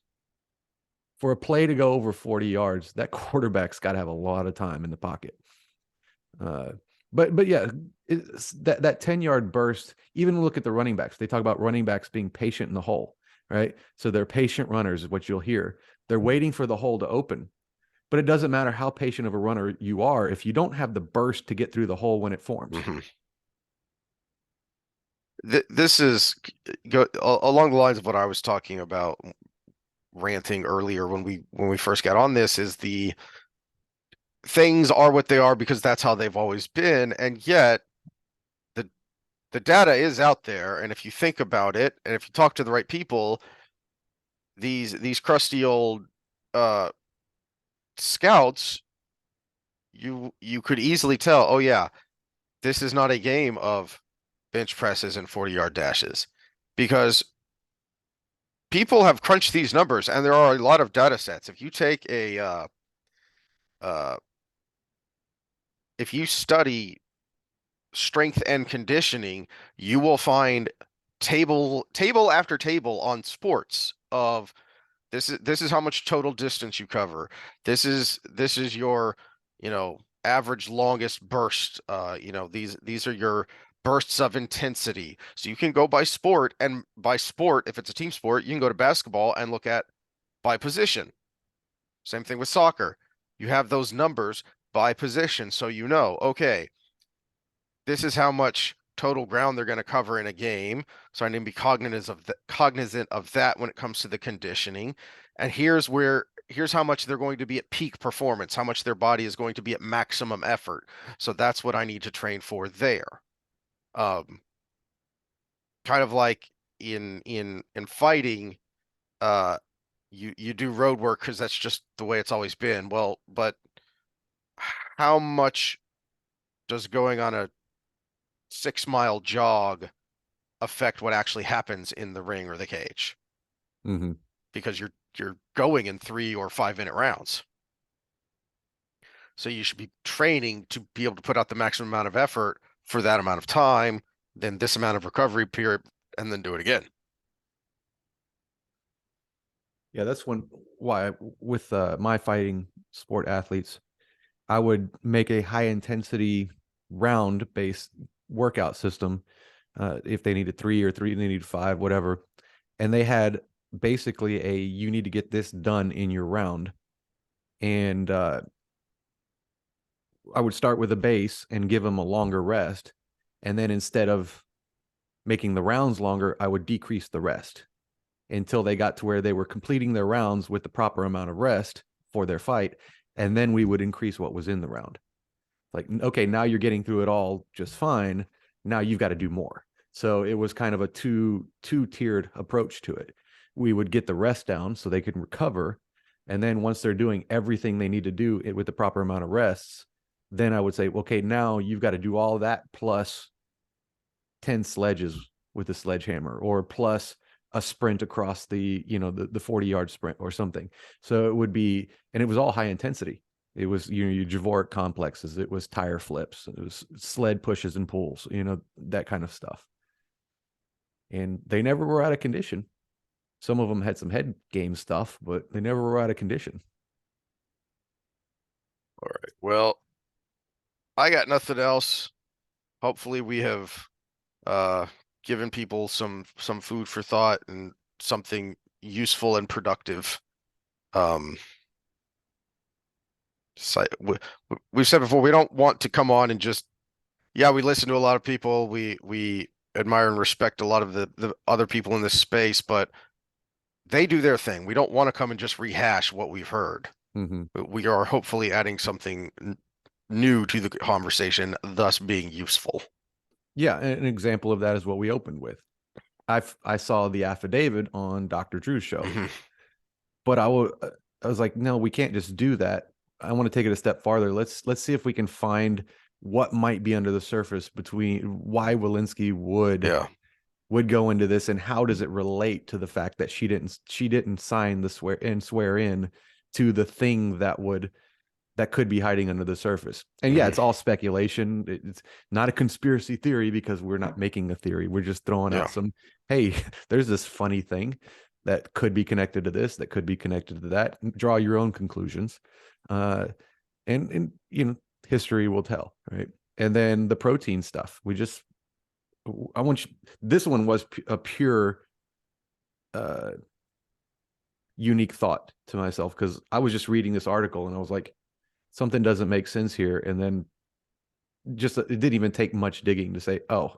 for a play to go over 40 yards, that quarterback's got to have a lot of time in the pocket. Uh, but yeah, that 10-yard burst, even look at the running backs. They talk about running backs being patient in the hole, right? So they're patient runners, is what you'll hear. They're waiting for the hole to open. But it doesn't matter how patient of a runner you are if you don't have the burst to get through the hole when it forms. Hmm. This is along the lines of what I was talking about ranting earlier when we first got on this is the things are what they are because that's how they've always been, and yet the the data is out there, and if you think about it, and if you talk to the right people, these crusty old uh scouts, you could easily tell, oh yeah, this is not a game of bench presses and 40-yard dashes because people have crunched these numbers, and there are a lot of data sets. If you take uh, if you study strength and conditioning, you will find table after table on sports of this is how much total distance you cover. This is your, average longest burst. These are your bursts of intensity. So you can go by sport, and by sport, if it's a team sport, you can go to basketball and look at by position. Same thing with soccer. You have those numbers by position, so okay, this is how much total ground they're going to cover in a game. So I need to be cognizant of that when it comes to the conditioning. And here's how much they're going to be at peak performance, how much their body is going to be at maximum effort. So that's what I need to train for there. Um, Kind of like in fighting, uh, you do road work because that's just the way it's always been. Well, but how much does going on a 6 mile jog affect what actually happens in the ring or the cage? Mm-hmm. Because you're going in 3 or 5 minute rounds. So you should be training to be able to put out the maximum amount of effort for that amount of time, then this amount of recovery period, and then do it again. Yeah, that's why with my fighting sport athletes, I would make a high intensity round based workout system. If they needed three or three, they needed five, whatever. And they had basically you need to get this done in your round. And I would start with a base and give them a longer rest. And then instead of making the rounds longer, I would decrease the rest until they got to where they were completing their rounds with the proper amount of rest for their fight. And then we would increase what was in the round. Like, okay, now you're getting through it all just fine. Now you've got to do more. So it was kind of a two-tiered approach to it. We would get the rest down so they could recover. And then once they're doing everything they need to do with the proper amount of rests, then I would say, okay, now you've got to do all that plus 10 sledges with a sledgehammer, or plus a sprint across the 40-yard sprint or something. So it would be, and it was all high intensity. It was, your Javoric complexes. It was tire flips. It was sled pushes and pulls, that kind of stuff. And they never were out of condition. Some of them had some head game stuff, but they never were out of condition. All right. Well, I got nothing else. Hopefully we have given people some food for thought and something useful and productive. We've said before, we don't want to come on and just, we listen to a lot of people. We admire and respect a lot of the other people in this space, but they do their thing. We don't want to come and just rehash what we've heard. Mm-hmm. We are hopefully adding something new to the conversation, thus being useful. Yeah, an example of that is what we opened with. I saw the affidavit on Dr. Drew's show, but I was like, no, we can't just do that. I want to take it a step farther. Let's see if we can find what might be under the surface between why Walensky would go into this, and how does it relate to the fact that she didn't sign the swear in to the thing that could be hiding under the surface. And yeah, it's all speculation. It's not a conspiracy theory because we're not making a theory. We're just throwing out some, hey, there's this funny thing that could be connected to this, that could be connected to that. Draw your own conclusions. And history will tell, right? And then the protein stuff. This one was a pure unique thought to myself, because I was just reading this article and I was like, something doesn't make sense here. And then it didn't even take much digging to say, oh,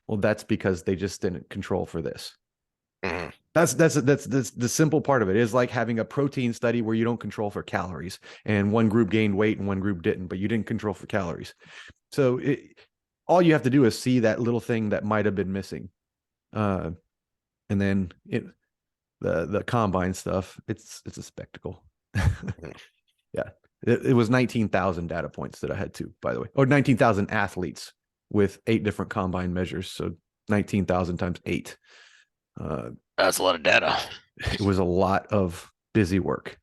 well, that's because they just didn't control for this. Mm-hmm. That's the simple part of it. Is like having a protein study where you don't control for calories, and one group gained weight and one group didn't, but you didn't control for calories. So all you have to do is see that little thing that might have been missing. And then the combine stuff, it's a spectacle. Yeah. It was 19,000 data points that I had to, by the way, or 19,000 athletes with 8 different combine measures. So 19,000 times 8. That's a lot of data. It was a lot of busy work,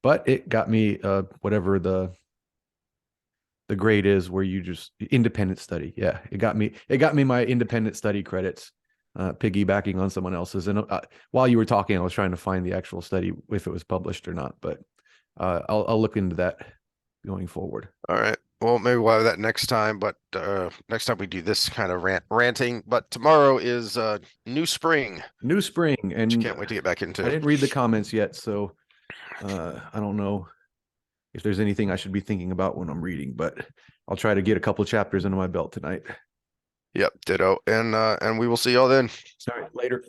but it got me whatever the grade is where you just independent study. Yeah, it got me my independent study credits, piggybacking on someone else's. And while you were talking, I was trying to find the actual study if it was published or not, but I'll look into that going forward. All right. Well, maybe we'll have that next time, but next time we do this kind of ranting. But tomorrow is new spring, New spring, which and can't wait to get back I into. didn't read the comments yet, so I don't know if there's anything I should be thinking about when I'm reading, but I'll try to get a couple chapters under my belt tonight. Yep, ditto. And we will see y'all then. All right, later.